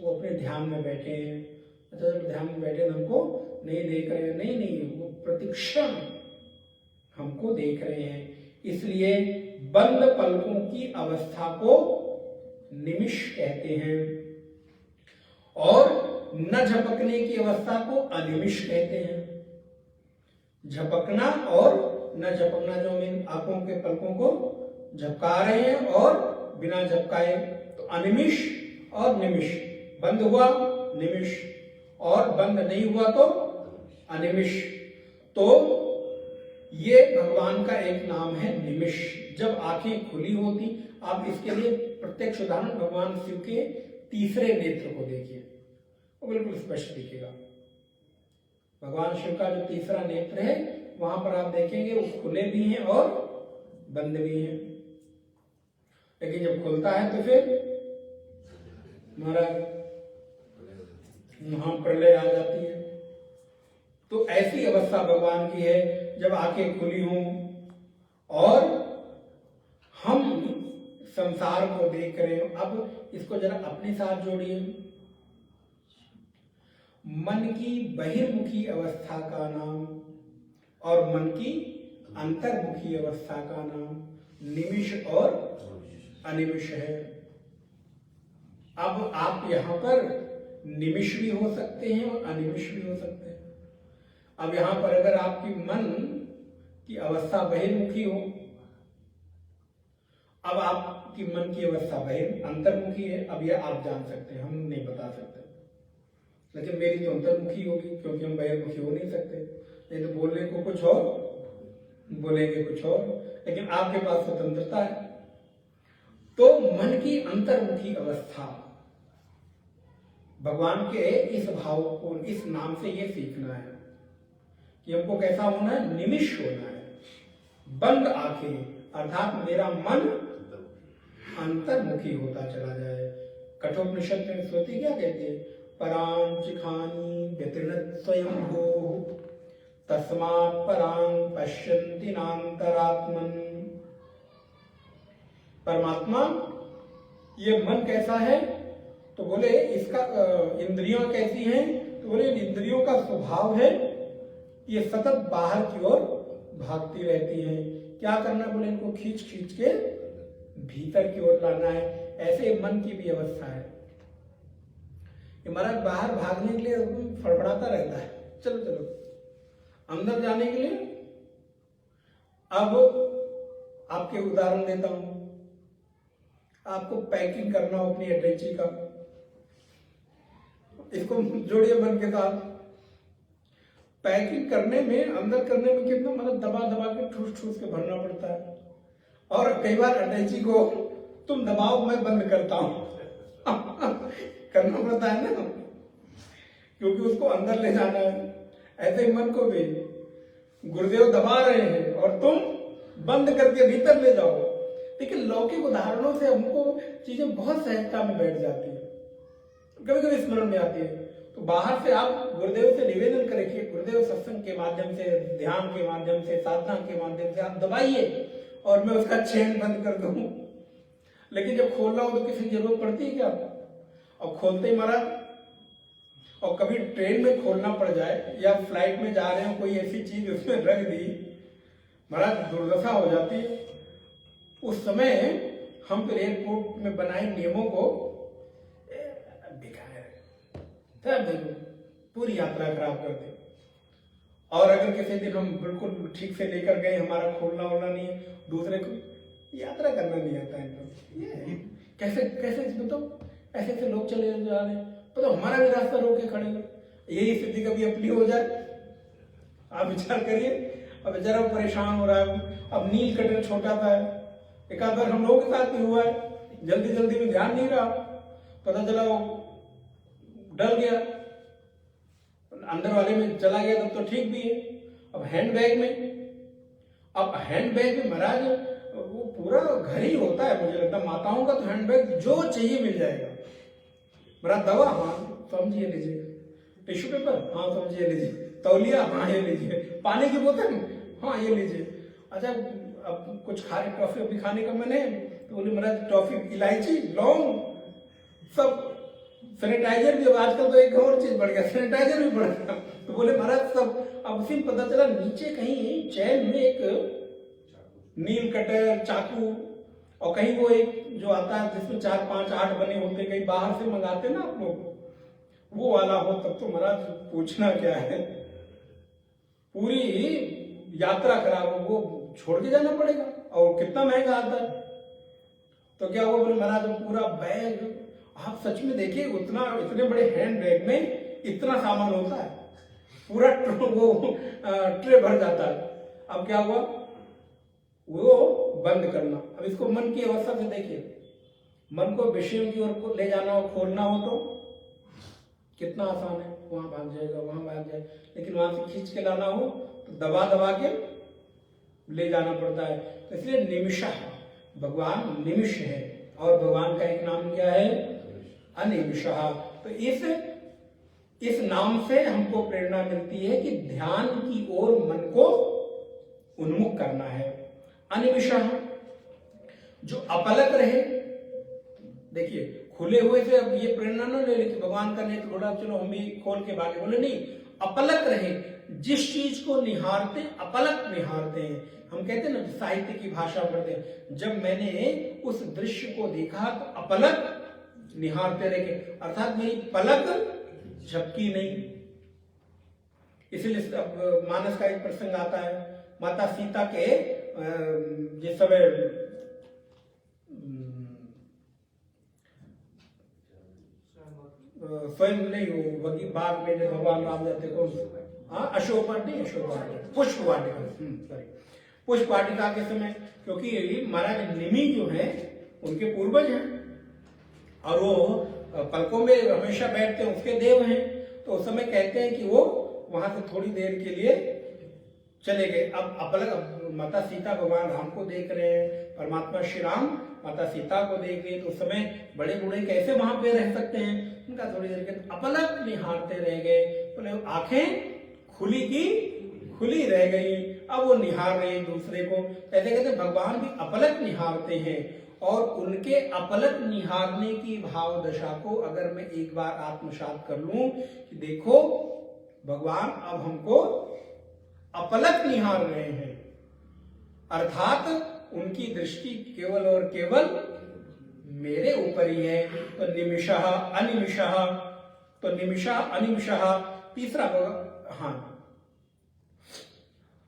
वो अपने ध्यान में बैठे हैं। अच्छा, जब ध्यान में बैठे तो हमको नहीं देख रहे हैं, नहीं, वो प्रतिक्षण हमको देख रहे हैं। इसलिए बंद पलकों की अवस्था को निमिष कहते हैं, और न झपकने की अवस्था को अनिमिष कहते हैं। झपकना और न झपकना, जो हम आंखों के पलकों को झपका रहे हैं और बिना झपकाए, तो अनिमिष और निमिष। बंद हुआ निमिष, और बंद नहीं हुआ तो अनिमिष। तो ये भगवान का एक नाम है निमिष। जब आंखें खुली होती, आप इसके लिए प्रत्यक्ष उदाहरण भगवान शिव के तीसरे नेत्र को देखिए, वो बिल्कुल स्पष्ट दिखेगा। भगवान शिव का जो तीसरा नेत्र है, वहां पर आप देखेंगे वो खुले भी हैं और बंद भी हैं। लेकिन जब खुलता है तो फिर महाराज महाप्रलय आ जाती है। तो ऐसी अवस्था भगवान की है जब आंखें खुली हों और हम संसार को देख रहे हो। अब इसको जरा अपने साथ जोड़िए। मन की बहिर्मुखी अवस्था का नाम और मन की अंतर्मुखी अवस्था का नाम निमिष और अनिमिष है। अब आप यहां पर निमिष भी हो सकते हैं और अनिमिष भी हो सकते हैं। अब यहां पर अगर आपकी मन की अवस्था बहिर्मुखी हो, अब आपकी मन की अवस्था अंतर्मुखी है, अब यह आप जान सकते हैं, हम नहीं बता सकते। लेकिन मेरी तो अंतर्मुखी होगी, क्योंकि हम बहिर्मुखी हो नहीं सकते। नहीं तो बोलने को कुछ और, बोलेंगे कुछ और, लेकिन आपके पास स्वतंत्रता है। तो मन की अंतर्मुखी अवस्था, भगवान के इस भाव को, इस नाम से ये सीखना है कि हमको कैसा होना है, निमिष होना है। बंद आंखें, अर्थात मेरा मन अंतर्मुखी होता चला जाए। कठोपनिषद में श्रुति क्या कहती है, परां चिखानी व्यतिरत स्वयंभो तस्मात् परां पश्यन्ति नान्तरात्मन। परमात्मा, ये मन कैसा है, तो बोले इसका इंद्रियां कैसी हैं, तो बोले इंद्रियों का स्वभाव है ये सतत बाहर की ओर भागती रहती हैं। क्या करना, बोले इनको खींच खींच के भीतर की ओर लाना है। ऐसे मन की भी अवस्था है। ये महाराज बाहर भागने के लिए फड़फड़ाता रहता है, चलो चलो। अंदर जाने के लिए अब आपके उदाहरण देता हूं। आपको पैकिंग करना हो अपनी अटैची का, इसको जोड़िए मन के साथ। पैकिंग करने में, अंदर करने में कितना मतलब दबा दबा के ठूस ठूस के भरना पड़ता है। और कई बार अटैची को तुम दबाओ मैं बंद करता हूं करना पड़ता है ना, क्योंकि उसको अंदर ले जाना है। ऐसे ही मन को भी गुरुदेव दबा रहे हैं और तुम बंद करके भीतर ले जाओ। लेकिन लौकिक उदाहरणों से हमको चीजें बहुत सहजता में बैठ जाती है, कभी कभी स्मरण में आती है। तो बाहर से आप गुरुदेव से निवेदन करें कि गुरुदेव सत्संग के माध्यम से, ध्यान के माध्यम से, साधना के माध्यम से आप दबाइए और मैं उसका चैन बंद कर दूं। लेकिन जब खोलना हो तो किसी की जरूरत पड़ती है क्या? और खोलते ही महाराज, और कभी ट्रेन में खोलना पड़ जाए या फ्लाइट में जा रहे हो, कोई ऐसी चीज उसमें रख दी महाराज, दुर्दशा हो जाती है। उस समय हम फिर एयरपोर्ट में बनाए नियमों को पूरी यात्रा खराब कर दे। और अगर किसी दिन हम बिल्कुल ठीक से लेकर गए, हमारा खोलना वोलना नहीं है, दूसरे को यात्रा करना नहीं आता है, ये कैसे कैसे बताओ, ऐसे ऐसे लोग चले जा रहे हैं, पता हमारा भी रास्ता रोके खड़े हैं। यही स्थिति कभी अपनी हो जाए, आप विचार करिए। अब बेचारा परेशान हो रहा है। अब नील कटर छोटा था, एक आध बार हम लोगों के साथ भी हुआ है, जल्दी जल्दी में ध्यान नहीं रहा, पता चला वो डल गया, अंदर वाले में चला गया, तब तो ठीक भी है। अब हैंडबैग में महाराज वो पूरा घर ही होता है, मुझे लगता है माताओं का तो हैंडबैग जो चाहिए मिल जाएगा। मेरा दवा, हाँ समझिए लीजिए, टिश्यू पेपर, हाँ समझिए लीजिए, तौलिया, हाँ ये लीजिए, पानी की बोतल, हाँ ये लीजिए। अच्छा अब कुछ खा रहे, टॉफी अभी खाने का मन है तो बोले महाराज टॉफी, इलायची, लौंग, सब, सैनिटाइजर भी। अब आजकल तो एक और चीज बढ़ गया, सैनिटाइजर भी बढ़ गया, तो बोले महाराज सब। अब उसी पता चला नीचे कहीं चैन में एक नील कटर, चाकू, और कहीं वो एक जो आता है जिसमें 4, 5, 8 बने होते, कहीं बाहर से मंगाते ना आप लोग, वो वाला हो, तब तो महाराज पूछना क्या है, पूरी यात्रा खराब हो, वो छोड़ के जाना पड़ेगा, और कितना महंगा आता है। तो क्या हुआ, बोले महाराज पूरा बैग, आप सच में देखिए उतना, इतने बड़े हैंड बैग में इतना सामान होता है, पूरा वो ट्रे भर जाता है। अब क्या हुआ, वो बंद करना। अब इसको मन की अवस्था से देखिए, मन को विषयों की ओर ले जाना हो, खोलना हो तो कितना आसान है, वहां भाग जाएगा, वहां भाग जाएगा। लेकिन वहां से खींच के लाना हो तो दबा दबा के ले जाना पड़ता है। तो इसलिए निमिषः, भगवान निमिष है, और भगवान का एक नाम क्या है, अनिमिषः। तो इस नाम से हमको प्रेरणा मिलती है कि ध्यान की ओर मन को उन्मुख करना है। अनिमिषः, जो अपलक रहे। देखिए खुले हुए से अब ये प्रेरणा ना ले कि भगवान का नेत्र खोला, चलो हम भी खोल के भागे, बोले नहीं, अपलक रहे। जिस चीज को निहारते, अपलक निहारते हैं। हम कहते हैं ना, साहित्य की भाषा पढ़ते हैं, जब मैंने उस दृश्य को देखा तो अपलक निहारते रहे, अर्थात मेरी पलक झपकी नहीं। इसलिए अब मानस का एक प्रसंग आता है, माता सीता के जिस समय स्वयं नहीं हो बाग में जब भगवान राम जाते को, हाँ अशोक वाटिका, पुष्प वाटिका, सॉरी, पुष्प वाटिका के समय, क्योंकि महाराज निमि जो है उनके पूर्वज हैं, और वो पलकों में हमेशा बैठते हैं, उसके देव हैं। तो उस समय कहते हैं कि वो वहां से थोड़ी देर के लिए चले गए। अब अपलक, माता सीता भगवान राम को देख रहे हैं, परमात्मा श्री राम माता सीता को देख रहे हैं, तो उस समय बड़े बूढ़े कैसे वहां पे रह सकते हैं, उनका थोड़ी देर के अपलक निहारते रह गए, बोले आंखें खुली की खुली रह गई। अब वो निहार रहे एक दूसरे को। ऐसे कहते भगवान भी अपलक निहारते हैं, और उनके अपलक निहारने की भाव दशा को अगर मैं एक बार आत्मसात कर लूं कि देखो भगवान अब हमको अपलक निहार रहे हैं, अर्थात उनकी दृष्टि केवल और केवल मेरे ऊपर ही है। तो निमिषः अनिमिषः, तो निमिषः अनिमिषः। तीसरा, हाँ,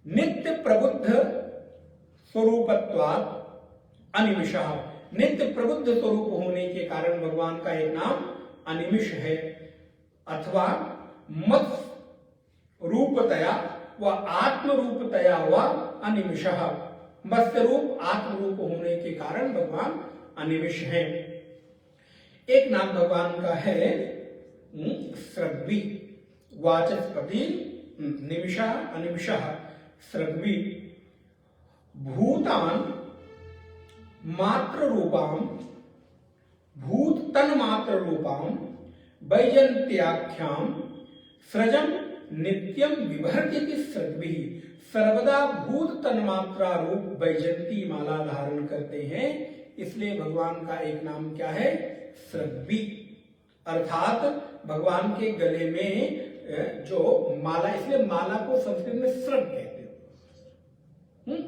नित्य प्रबुद्ध स्वरूपत्वात् अनिमिषः। नित्य प्रबुद्ध स्वरूप होने के कारण भगवान का एक नाम अनिमिष है, अथवा मत रूपतया व आत्म रूपतया व अनिमिषः। मत्स्य रूप, आत्म रूप होने के कारण भगवान अनिमिष है। एक नाम भगवान का है सृग्वी, वाचस्पति, निमिषः अनिमिषः। सृग्वी, भूतान मात्र रूपाम भूत तन मात्र रूपाम वैजंत्याख्याम सृजम नित्यम विभर्ति सृग्भि सर्वदा भूत तन मात्रा रूप वैजंती माला धारण करते हैं, इसलिए भगवान का एक नाम क्या है? सृग्भि। अर्थात भगवान के गले में जो माला, इसलिए माला को संस्कृत में सृग कहते हैं।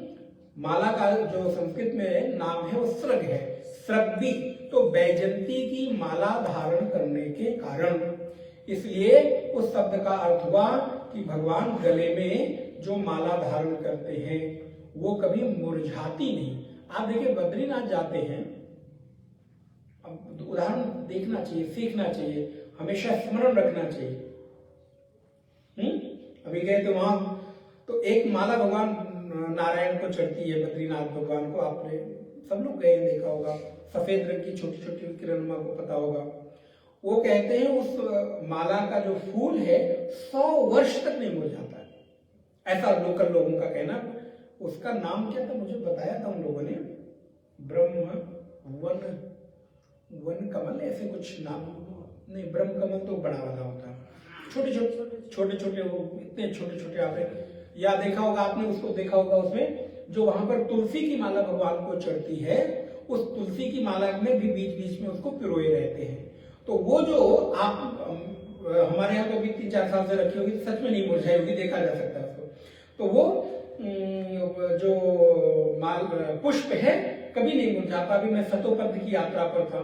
माला का जो संस्कृत में नाम है वो सृग है, सृग्भि। तो वैजंती की माला धारण करने के कारण, इसलिए उस शब्द का अर्थ हुआ कि भगवान गले में जो माला धारण करते हैं वो कभी मुरझाती नहीं। आप देखिए बद्रीनाथ जाते हैं, अब उदाहरण देखना चाहिए, सीखना चाहिए, हमेशा स्मरण रखना चाहिए। अभी गए तो वहां तो एक माला भगवान नारायण को चढ़ती है, बद्रीनाथ भगवान को, आपने सब लोग गए देखा होगा, सफेद रंग की छोटी छोटी किरण को पता होगा। वो कहते हैं उस माला का जो फूल है 100 वर्ष तक नहीं मुरझाता है, ऐसा लोकल लोगों का कहना। उसका नाम क्या था मुझे बताया था उन लोगों ने, ब्रह्म वन कमल ऐसे कुछ नाम, नहीं ब्रह्म कमल तो बड़ा वाला होता है, छोटे छोटे वो इतने छोटे छोटे आपने या देखा होगा, आपने उसको देखा होगा, उसमें जो वहां पर तुलसी की माला भगवान को चढ़ती है, उस तुलसी की माला में भी बीच बीच में उसको पिरोए रहते हैं। तो वो जो आप हमारे यहाँ तो भी 3-4 साल से रखी होगी, सच में नहीं मुरझाई होगी, देखा जा सकता है उसको। तो वो जो पुष्प है कभी नहीं मुरझाता। अभी मैं सतोपंथ की यात्रा पर था,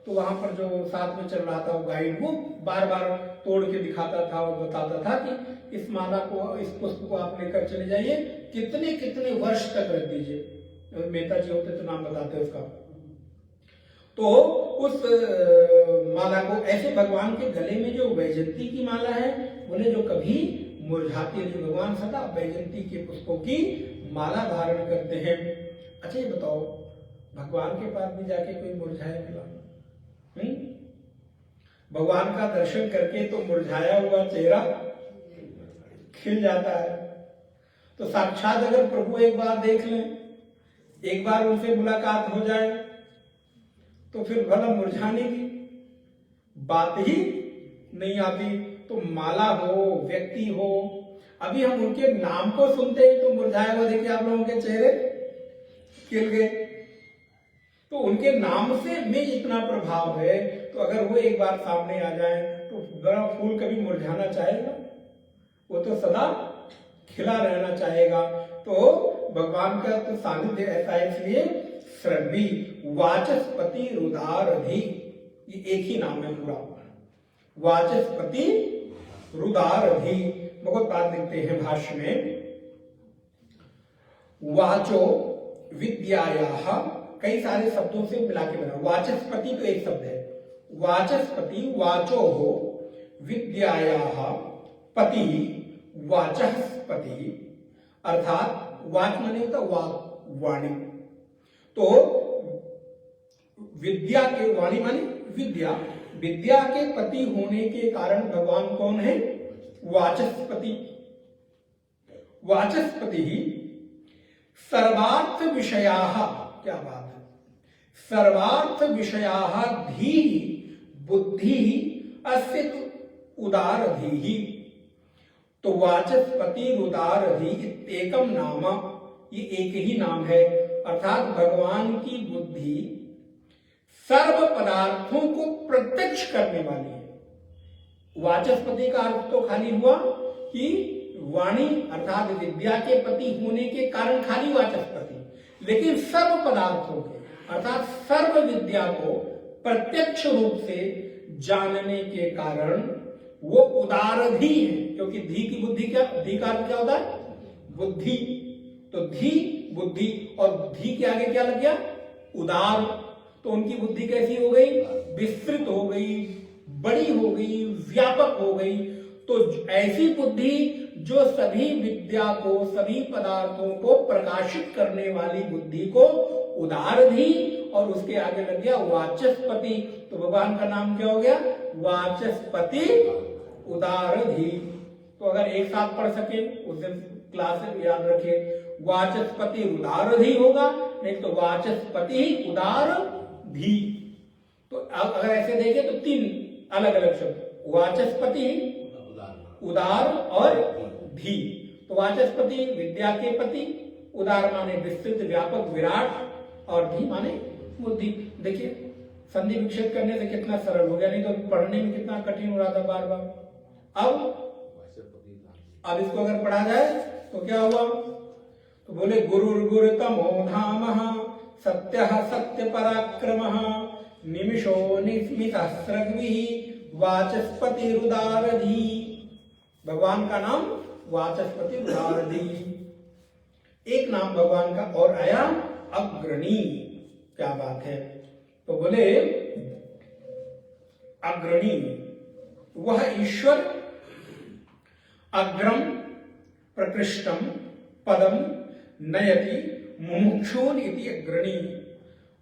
तो वहां पर जो साथ में चल रहा था वो गाइड, वो बार बार तोड़ के दिखाता था और बताता था कि इस माला को, इस पुष्प को आप लेकर चले जाइए, कितने कितने वर्ष तक रख दीजिए। मेहता जी होते तो नाम बताते उसका। तो उस माला को ऐसे भगवान के गले में जो वैजंती की माला है, बोले जो कभी मुरझाती नहीं, भगवान सदा वैजंती के पुष्पों की माला धारण करते हैं। अच्छा ये बताओ, भगवान के पास भी जाके कोई मुरझाया मिला? भगवान का दर्शन करके तो मुरझाया हुआ चेहरा खिल जाता है। तो साक्षात अगर प्रभु एक बार देख लें, एक बार उनसे मुलाकात हो जाए, तो फिर भला मुरझाने की बात ही नहीं आती। तो माला हो, व्यक्ति हो, अभी हम उनके नाम को सुनते ही तो मुरझाया हुआ देखिए आप लोगों के चेहरे खिल गए। तो उनके नाम से में इतना प्रभाव है, तो अगर वो एक बार सामने आ जाए तो बड़ा फूल कभी मुरझाना चाहेगा? वो तो सदा खिला रहना चाहेगा। तो भगवान का तो सानिध्य ऐसा है, इसलिए सृग्भि वाचस्पति रुदारधि, ये एक ही नाम है पूरा, वाचस्पति रुदारधि। बहुत बात लिखते हैं भाष्य में, वाचो विद्यायाः, कई सारे शब्दों से मिला के बना। वाचस्पति तो एक शब्द है, वाचस्पति वाचो हो विद्यायाः पति वाचस्पति, अर्थात वाच माने होता वाणी। तो विद्या के, वाणी माने विद्या, विद्या के पति होने के कारण भगवान कौन है? वाचस्पति। वाचस्पति ही सर्वार्थ विषयाः, क्या बात है, सर्वार्थ विषयाः धी बुद्धि अस्य उदारधि। तो वाचस्पति रुदारधि एकम नाम, ये एक ही नाम है। अर्थात भगवान की बुद्धि सर्व पदार्थों को प्रत्यक्ष करने वाली है। वाचस्पति का अर्थ तो खाली हुआ कि वाणी अर्थात विद्या के पति होने के कारण खाली वाचस्पति, लेकिन सर्व पदार्थों के अर्थात सर्व विद्या को प्रत्यक्ष रूप से जानने के कारण वो उदारधि है। क्योंकि धी की बुद्धि क्या, धी का अर्थ क्या होता है? बुद्धि। तो धी बुद्धि, और धी के आगे क्या लग गया? उदार। तो उनकी बुद्धि कैसी हो गई? विस्तृत हो गई, बड़ी हो गई, व्यापक हो गई। तो ऐसी बुद्धि जो सभी विद्या को, सभी पदार्थों को प्रकाशित करने वाली बुद्धि को उदारधि, और उसके आगे लग गया वाचस्पति। तो भगवान का नाम क्या हो गया? वाचस्पति उदारधि। तो अगर एक साथ पढ़ सके उस दिन क्लास में याद रखे, वाचस्पति उदारधि होगा नहीं तो वाचस्पति उदार धी। तो अगर ऐसे देखें तो तीन अलग अलग शब्द, वाचस्पति, उदार और धी। तो वाचस्पति विद्या के पति, उदार माने विस्तृत व्यापक विराट और धी माने बुद्धि। देखिए संधि विक्षेप करने से कितना सरल हो गया, नहीं तो पढ़ने में कितना कठिन हो रहा था बार बार। अब इसको अगर पढ़ा जाए तो क्या हुआ, तो बोले गुरुर्गुरु तमो धामः सत्यः सत्य पराक्रमः निमिषो निस्मितस्रग्भिः वाचस्पति रुदारधी। भगवान का नाम वाचस्पति रुदारधी। एक नाम भगवान का और आया अग्रणी। क्या बात है, तो बोले अग्रणी वह ईश्वर अग्रम प्रकृष्टम पदम नयति मुमुक्षून इति अग्रणी।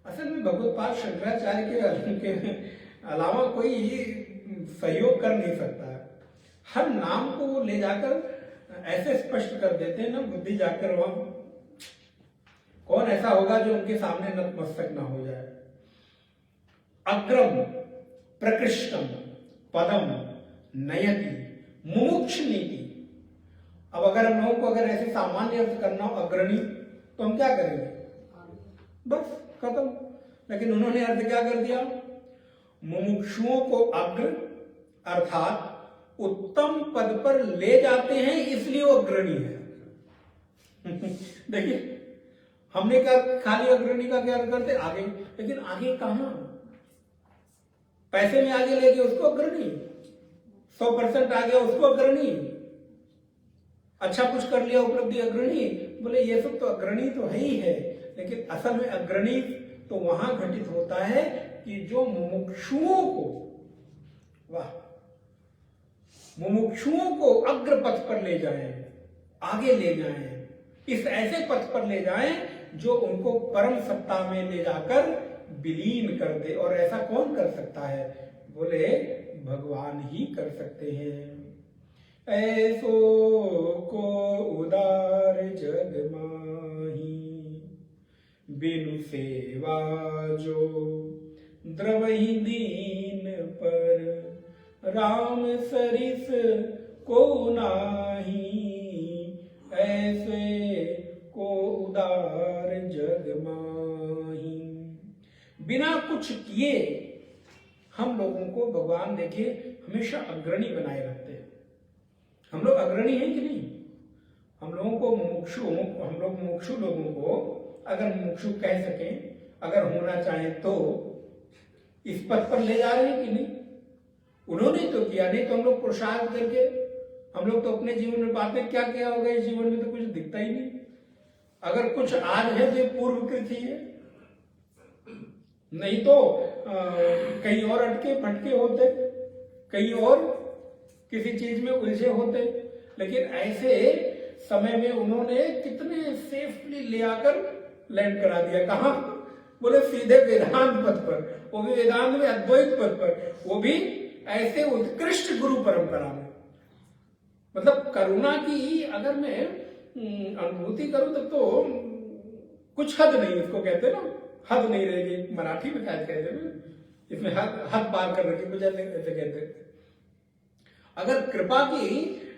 असल में भगवत्पाद शंकराचार्य के अलावा कोई सहयोग कर नहीं सकता। हर नाम को वो ले जाकर ऐसे स्पष्ट कर देते हैं ना, बुद्धि जाकर वहां कौन ऐसा होगा जो उनके सामने नतमस्तक ना हो जाए। अग्रम प्रकृष्टम पदम नयति मुमुक्ष नीति। अब अगर हम लोगों को अगर ऐसे सामान्य अर्थ करना हो अग्रणी, तो हम क्या करेंगे, बस खत्म। लेकिन उन्होंने अर्थ क्या कर दिया, मुमुक्षुओं को अग्र अर्थात उत्तम पद पर ले जाते हैं, इसलिए वो अग्रणी है। देखिए हमने क्या खाली अग्रणी का क्या अर्थ करते आगे, लेकिन आगे कहां, पैसे में आगे ले गए उसको अग्रणी, 100% आ गया उसको अग्रणी, अच्छा कुछ कर लिया उपलब्धि अग्रणी। बोले ये सब तो अग्रणी तो है ही है, लेकिन असल में अग्रणी तो वहां घटित होता है कि जो मुमुक्षुओं को, वाह, मुमुक्षुओं को अग्र पथ पर ले जाएं, आगे ले जाएं, इस ऐसे पथ पर ले जाएं जो उनको परम सत्ता में ले जाकर विलीन कर दे। और ऐसा कौन कर सकता है, बोले भगवान ही कर सकते हैं। ऐसो को उदार जग माही बिनु सेवा जो द्रवहि दीन पर राम सरिस को नाही। ऐसे को उदार जग माही। बिना कुछ किए हम लोगों को भगवान देखिए हमेशा अग्रणी बनाए रखते हैं। हम लोग अग्रणी हैं कि नहीं, हम लोगों को मुमुक्षु लोगों को अगर मुमुक्षु कह सकें, अगर होना चाहें तो इस पथ पर ले जा रहे हैं कि नहीं, उन्होंने तो किया, नहीं तो हम लोग पुरुषार्थ करके हम लोग तो अपने जीवन में पाते क्या किया होगा, इस जीवन में तो कुछ दिखता ही नहीं। अगर कुछ आज है तो ये पूर्वकृत ही है, नहीं तो कहीं और अटके भटके होते, कहीं और किसी चीज में उलझे होते। लेकिन ऐसे समय में उन्होंने कितने सेफली ले आकर लैंड करा दिया। कहां, बोले सीधे वेदांत पथ पर, वो भी वेदांत में अद्वैत पथ पर, वो भी ऐसे उत्कृष्ट गुरु परंपरा में। मतलब करुणा की अगर मैं अनुभूति करूं तब तो कुछ हद नहीं, उसको कहते ना, हद नहीं रहेगी, मराठी में शायद कहते हैं, इसमें हद पार कर रखी, कुछ ऐसे कहते। अगर कृपा की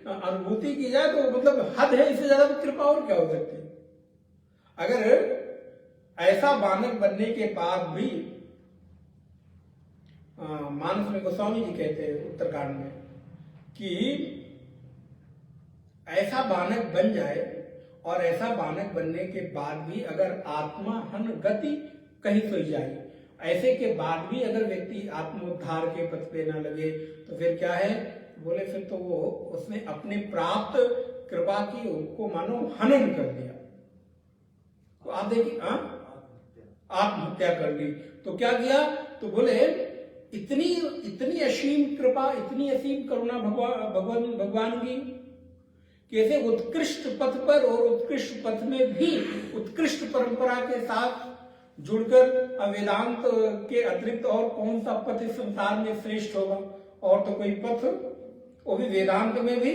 अनुभूति की जाए तो मतलब हद है, इससे ज्यादा कृपा और क्या हो सकती है। अगर ऐसा बालक बनने के बाद भी, मानस में गोस्वामी जी कहते हैं उत्तरकांड में कि ऐसा बालक बन जाए और ऐसा बालक बनने के बाद भी अगर आत्मा हन गति कहीं सोई जाए, ऐसे के बाद भी अगर व्यक्ति आत्मोद्धार के पथ पे न लगे तो फिर क्या है, बोले फिर तो वो उसने अपने प्राप्त कृपा की को मानो हनन कर दिया। तो आप देखिए आत्महत्या कर ली। तो क्या किया, तो बोले इतनी असीम कृपा, इतनी असीम करुणा भगवान की, कैसे उत्कृष्ट पथ पर और उत्कृष्ट पथ में भी उत्कृष्ट परंपरा के साथ जुड़कर वेदांत के अतिरिक्त और कौन सा पथ इस संसार में श्रेष्ठ होगा। और तो कोई पथ, वो भी वेदांत में भी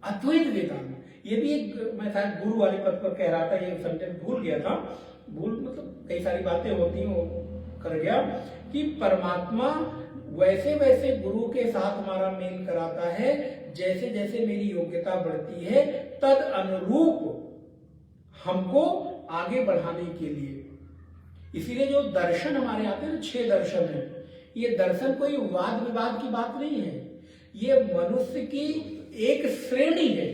अद्वैत वेदांत। ये भी एक, मैं शायद गुरु वाले पद पर कह रहा था, ये सेंटेंस भूल गया था भूल मतलब कई सारी बातें होती हैं, वो कर गया कि परमात्मा वैसे वैसे गुरु के साथ हमारा मेल कराता है, जैसे जैसे मेरी योग्यता बढ़ती है तद अनुरूप हमको आगे बढ़ाने के लिए। इसीलिए जो दर्शन हमारे आते हैं ना, 6 दर्शन है, ये दर्शन कोई वाद विवाद की बात नहीं है, ये मनुष्य की एक श्रेणी है।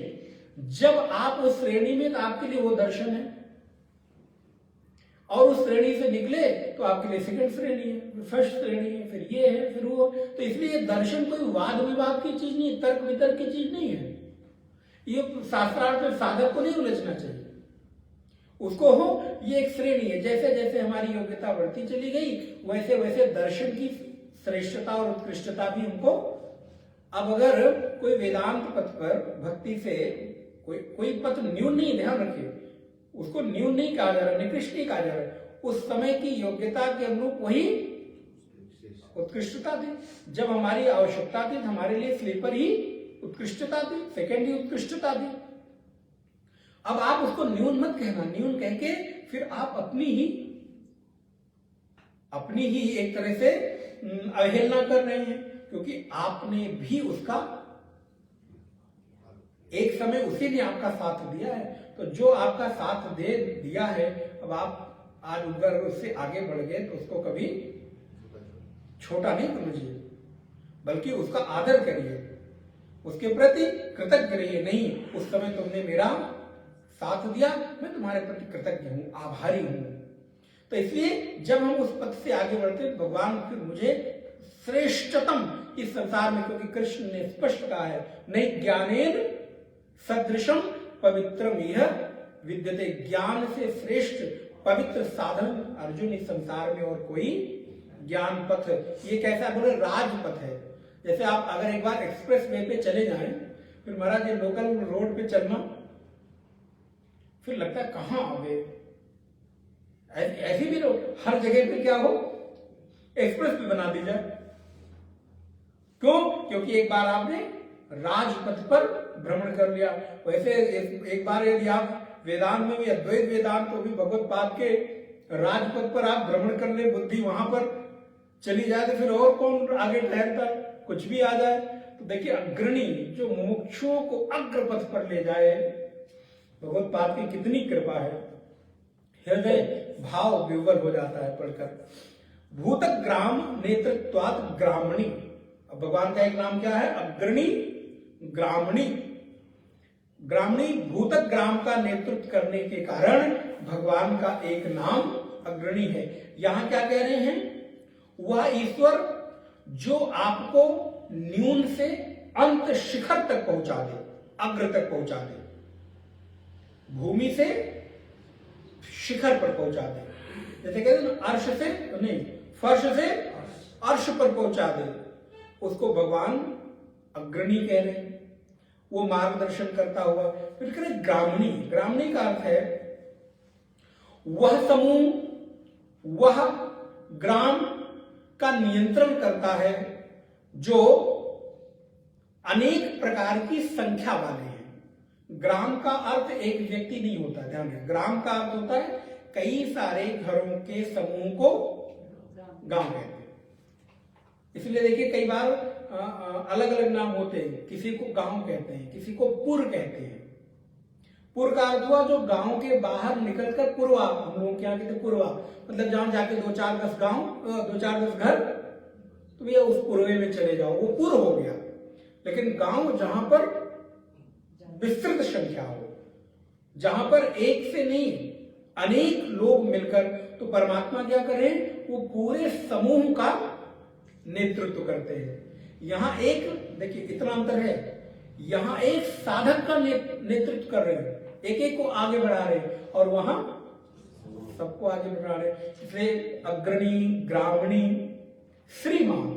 जब आप उस श्रेणी में, तो आपके लिए वो दर्शन है, और उस श्रेणी से निकले तो आपके लिए सेकंड श्रेणी है, फर्स्ट श्रेणी है, फिर ये है, फिर वो। तो इसलिए दर्शन कोई वाद विवाद की चीज नहीं, तर्क वितर्क की चीज नहीं है। ये शास्त्रार्थ में साधक को नहीं उलझना चाहिए, उसको हो ये एक श्रेणी है। जैसे जैसे हमारी योग्यता बढ़ती चली गई, वैसे वैसे दर्शन की श्रेष्ठता और उत्कृष्टता भी हमको। अब अगर कोई वेदांत पथ पर भक्ति से कोई पथ न्यून नहीं, ध्यान रखिए, उसको न्यून नहीं कहा जा रहा, निकृष्ट नहीं कहा जा रहा, उस समय की योग्यता के अनुरूप वही उत्कृष्टता थी। जब हमारी आवश्यकता थी, हमारे लिए स्लीपर ही उत्कृष्टता थी, सेकेंड ही उत्कृष्टता थी। अब आप उसको न्यून मत कहना, न्यून कह के फिर आप अपनी ही एक तरह से अवहेलना कर रहे हैं, क्योंकि आपने भी उसका एक समय उसी ने आपका साथ दिया है। तो जो आपका साथ दे दिया है, अब आप आज उधर उससे आगे बढ़ गए तो उसको कभी छोटा नहीं समझिए, बल्कि उसका आदर करिए, उसके प्रति कृतज्ञ रहिए। नहीं, उस समय तुमने मेरा साथ दिया, मैं तुम्हारे प्रति कृतज्ञ हूं, आभारी हूं। तो इसलिए जब हम उस पथ से आगे बढ़ते हैं, भगवान फिर मुझे श्रेष्ठतम इस संसार में, क्योंकि कृष्ण ने स्पष्ट कहा है, नहीं ज्ञानेन सदृशम पवित्रम यह विद्यते, ज्ञान से श्रेष्ठ पवित्र साधन अर्जुन इस संसार में और कोई ज्ञान पथ, ये कैसा बोले, राजपथ है। जैसे आप अगर एक बार एक्सप्रेस वे पे चले जाएं, फिर महाराज ये लोकल रोड पे चलना, फिर लगता है कहां आ गए। ऐसी भी रोड हर जगह पे क्या हो, एक्सप्रेस वे बना दी जाए। क्यों? क्योंकि एक बार आपने राजपथ पर भ्रमण कर लिया। वैसे एक बार यदि आप वेदांत में भी, अद्वैत वेदांत तो भी भगवत पाद के राजपथ पर आप भ्रमण कर ले, बुद्धि वहां पर चली जाए, तो फिर और कौन आगे ठहरता है, कुछ भी आ जाए। तो देखिए, अग्रणी जो मुमुक्षुओं को अग्रपथ पर ले जाए, भगवत पाद की कितनी कृपा है। हृदय भाव विह्वल हो जाता है पढ़कर। भूतग्राम नेतृत्वात् ग्रामणी, भगवान का एक नाम क्या है, अग्रणी ग्रामणी। ग्रामणी भूतग्राम का नेतृत्व करने के कारण भगवान का एक नाम अग्रणी है। यहां क्या कह रहे हैं, वह ईश्वर जो आपको न्यून से अंत शिखर तक पहुंचा दे, अग्र तक पहुंचा दे, भूमि से शिखर पर पहुंचा दे। जैसे कहते हैं ना, अर्श से नहीं, फर्श से अर्श पर पहुंचा दे, उसको भगवान अग्रणी कह रहे हैं। वो मार्गदर्शन करता हुआ। फिर कह रहे ग्रामणी, ग्रामणी का अर्थ है वह समूह, वह ग्राम का नियंत्रण करता है जो अनेक प्रकार की संख्या वाले हैं। ग्राम का अर्थ एक व्यक्ति नहीं होता, ध्यान रखिए। ग्राम का अर्थ होता है कई सारे घरों के समूह को गांव कहते हैं। इसलिए देखिए, कई बार अलग अलग नाम होते हैं, किसी को गांव कहते हैं, किसी को पुर कहते हैं। पुर का अर्थ हुआ जो गांव के बाहर निकलकर पुरवा, हम लोग क्या कहते हैं पुरवा, मतलब जहां जाके 2-4-10 गांव, 2-4-10 घर, तो भैया उस पुरवे में चले जाओ, वो पुर हो गया। लेकिन गांव जहां पर विस्तृत संख्या हो, जहां पर एक से नहीं अनेक लोग मिलकर, तो परमात्मा क्या करें, वो पूरे समूह का नेतृत्व करते हैं। यहां एक देखिए इतना अंतर है, यहां एक साधक का नेतृत्व कर रहे हैं, एक एक को आगे बढ़ा रहे हैं, और वहां सबको आगे बढ़ा रहे हैं। इसलिए अग्रणी, ग्रामणी, श्रीमान।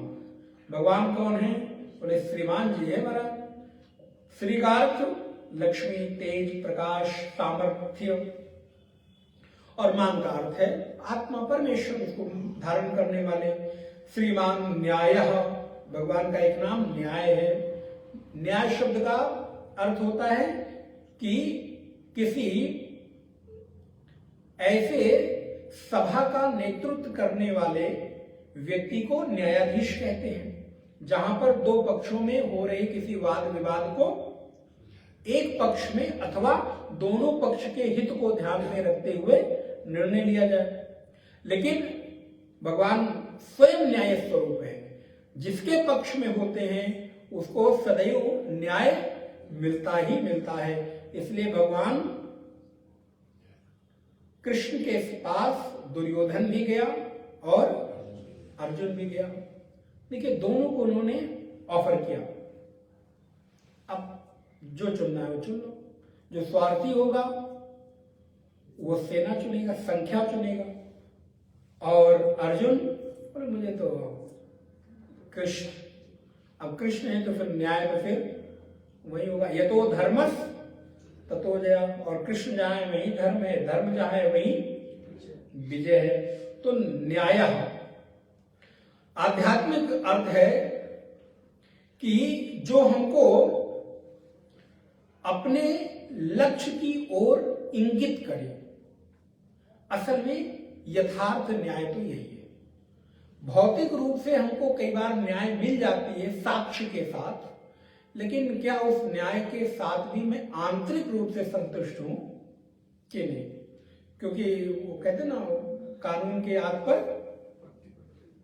भगवान कौन है, बोले श्रीमान जी है महाराज। श्री का अर्थ लक्ष्मी, तेज, प्रकाश, सामर्थ्य, और मान का अर्थ है आत्मा, परमेश्वर, उसको धारण करने वाले। श्रीमान न्यायः, भगवान का एक नाम न्याय है। न्याय शब्द का अर्थ होता है कि किसी ऐसे सभा का नेतृत्व करने वाले व्यक्ति को न्यायाधीश कहते हैं। जहां पर दो पक्षों में हो रहे किसी वाद विवाद को एक पक्ष में अथवा दोनों पक्ष के हित को ध्यान में रखते हुए निर्णय लिया जाए। लेकिन भगवान स्वयं न्याय स्वरूप है, जिसके पक्ष में होते हैं उसको सदैव न्याय मिलता ही मिलता है। इसलिए भगवान कृष्ण के पास दुर्योधन भी गया और अर्जुन भी गया। देखिए, दोनों को उन्होंने ऑफर किया, अब जो चुनना है वो चुन लो। जो स्वार्थी होगा वो सेना चुनेगा, संख्या चुनेगा, और अर्जुन बोले मुझे तो कृष्ण, अब कृष्ण है तो फिर न्याय तो फिर वही होगा। ये तो धर्मस ततो जया, और कृष्ण जहां है वही धर्म है, धर्म जहां है वही विजय है। तो न्याय आध्यात्मिक अर्थ है कि जो हमको अपने लक्ष्य की ओर इंगित करे। असल में यथार्थ न्याय तो यही है। भौतिक रूप से हमको कई बार न्याय मिल जाती है साक्ष्य के साथ, लेकिन क्या उस न्याय के साथ भी मैं आंतरिक रूप से संतुष्ट हूं कि नहीं? क्योंकि वो कहते ना, कानून के आग पर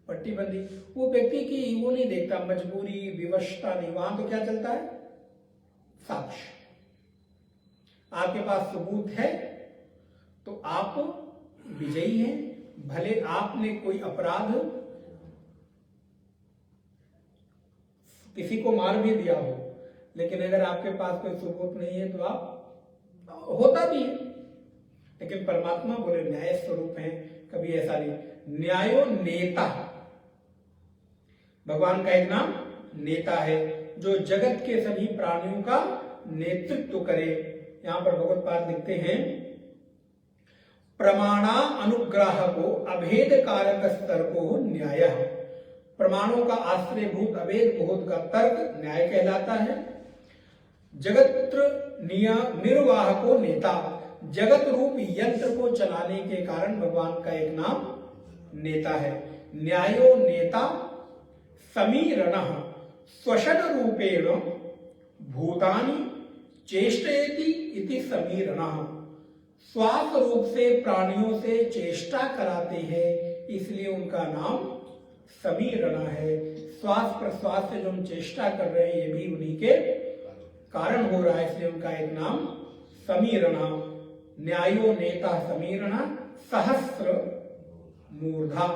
पट्टी बंदी। वो व्यक्ति की वो नहीं देखता, मजबूरी विवशता नहीं, वहां तो क्या चलता है? साक्ष्य। आपके पास सबूत है तो आप विजयी हैं। भले आपने कोई अपराध किसी को मार भी दिया हो, लेकिन अगर आपके पास कोई सबूत नहीं है तो आप, होता भी है। लेकिन परमात्मा बोले न्याय स्वरूप हैं, कभी ऐसा नहीं। न्यायो नेता, भगवान का एक नाम नेता है, जो जगत के सभी प्राणियों का नेतृत्व करे। यहां पर भगवत पाद लिखते हैं, प्रमाणा अनुग्रह को अभेद कारक स्तर को न्याय। प्रमाणों का आश्रयभूत अभेद बोध का तर्क न्याय कहलाता है। जगत निर्वाह को नेता, जगत रूप यंत्र को चलाने के कारण भगवान का एक नाम नेता है। न्यायो नेता समीरणः स्वषड रूपेण भूतानि चेष्टयति इति समीरणः। स्वार्थ रूप से प्राणियों से चेष्टा कराते हैं, इसलिए उनका नाम समीरणा है। श्वास प्रश्वास से जो हम चेष्टा कर रहे हैं ये भी उन्हीं के कारण हो रहा है, इसलिए उनका एक नाम समीरणा। न्यायो नेता समीरणा सहस्र मूर्धा,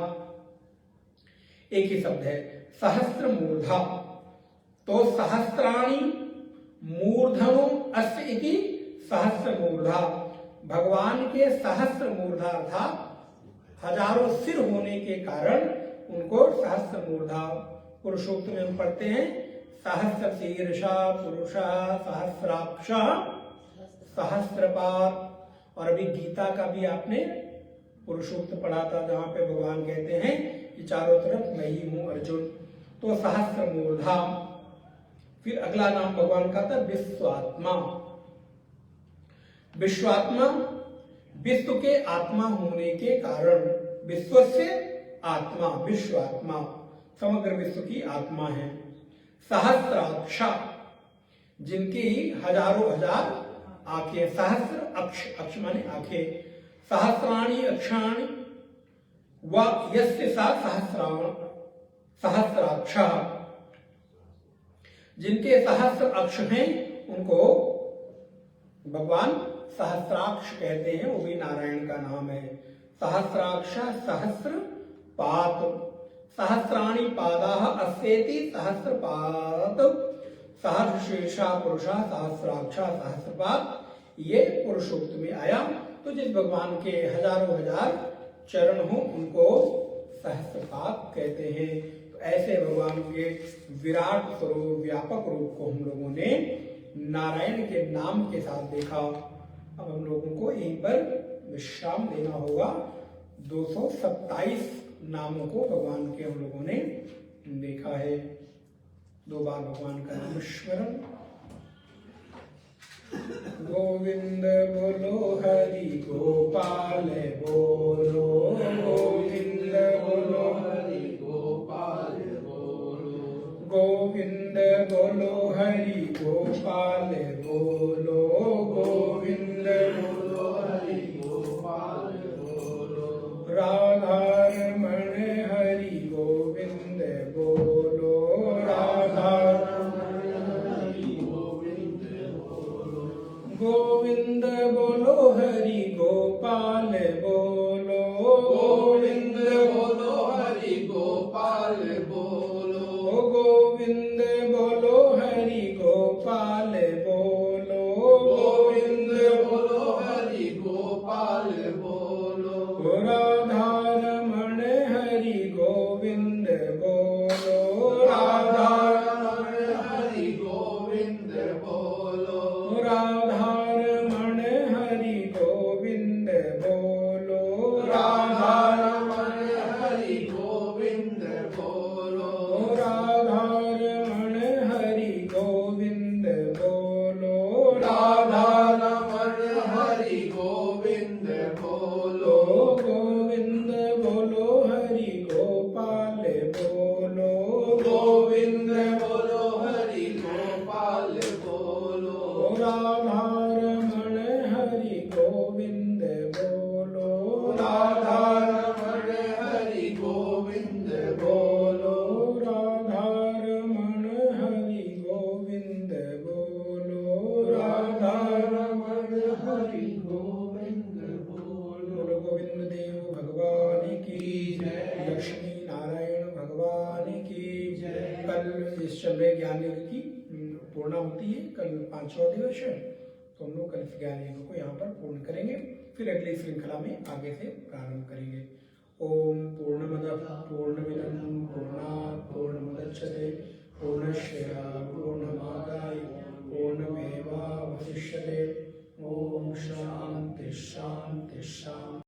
एक ही शब्द है सहस्र मूर्धा। तो सहस्राणी मूर्धनो अस्य इति सहस्र मूर्धा। भगवान के सहस्र मूर्धा अर्थात हजारों सिर होने के कारण उनको सहस्र मूर्धा। पुरुषोक्त में हम पढ़ते हैं सहस्र शीर्षा पुरुषा सहस्राक्ष सहस्रपाद। और अभी गीता का भी आपने पुरुषोक्त पढ़ा था, जहां पे भगवान कहते हैं कि चारों तरफ मैं ही हूं अर्जुन। तो सहस्र मूर्धा। फिर अगला नाम भगवान का था विश्वात्मा। विश्वात्मा, विश्व के आत्मा होने के कारण, विश्व से आत्मा, विश्वात्मा समग्र विश्व की आत्मा है। सहस्राक्षा, जिनकी हजारों हजार आंखें। सहस्र अक्ष, अक्ष माने आंखें। सहस्राणी अक्षाणी व यस्य सा सहस्राक्ष, जिनके सहस्र अक्ष हैं उनको भगवान सहस्राक्ष कहते हैं, वो भी नारायण का नाम है। सहस्राक्ष सहस्र पाद, सहस्राणि पादाः अस्येति सहस्रपाद। सहस्रशीर्षा पुरुषा सहस्राक्ष सहस्रपाद, ये पुरुषोक्त में आया। तो जिस भगवान के हजारों हजार चरण हो उनको सहस्रपाद कहते हैं। तो ऐसे भगवान के विराट स्वरूप व्यापक रूप को हम लोगों ने नारायण के नाम के साथ देखा। अब हम लोगों को यहीं पर विश्राम लेना होगा। 227 नामों को भगवान के हम लोगों ने देखा है। 2 बार भगवान का नाम स्मरण। गोविंद बोलो हरि गोपाल बोलो गोविंद बोलो हरि गोपाल बोलो गोविंद बोलो हरि गोपाल बोलो गोविंद बोलो हरि गोपाल बोलो राधा रमण हरि गोविंद बोलो राधा हरि गोविंद बोलो गोविंद बोलो हरि गोपाल बोलो गोविंद बोलो हरि गोपाल बोलो गोविंद बोलो हरि गोपाल बोलो गोविंद बोलो हरि गोपाल बोलो राधा रमण हरि गोविंद बोलो राधा रमण हरि गोविंद बोलो राधा रमण हरि गोविंद बोलो राधा रमण हरि गोविंद बोलो राधा रमण हरि गोविंद बोलो राधा रमण हरि गोविंद बोलो गोविंद बोलो हरि गोपाल बोलो गोविंद बोलो हरि गोपाल बोलो राधा रमण हरि गोविंद बोलो राधा रमण हरि गोविंद बोलो राधा रमण हरि गोविंद बोलो राधा रमण हरि गोविंद बोलो बोलो गोविंद देव भगवान की जय लक्ष्मी नारायण भगवान की जय कल इस चल ज्ञान यज्ञ की पूर्णा होती है कल 5वां दिवस है तो हम लोग कल इस ज्ञान यज्ञ को यहाँ पर पूर्ण करेंगे फिर अगली श्रृंखला में आगे से प्रारंभ करेंगे ओम पूर्णमदः पूर्णमिदं पूर्णात् पूर्णमुदच्यते पूर्णस्य पूर्णमादाय पूर्णमेवावशिष्यते ओम शांति शांति शांति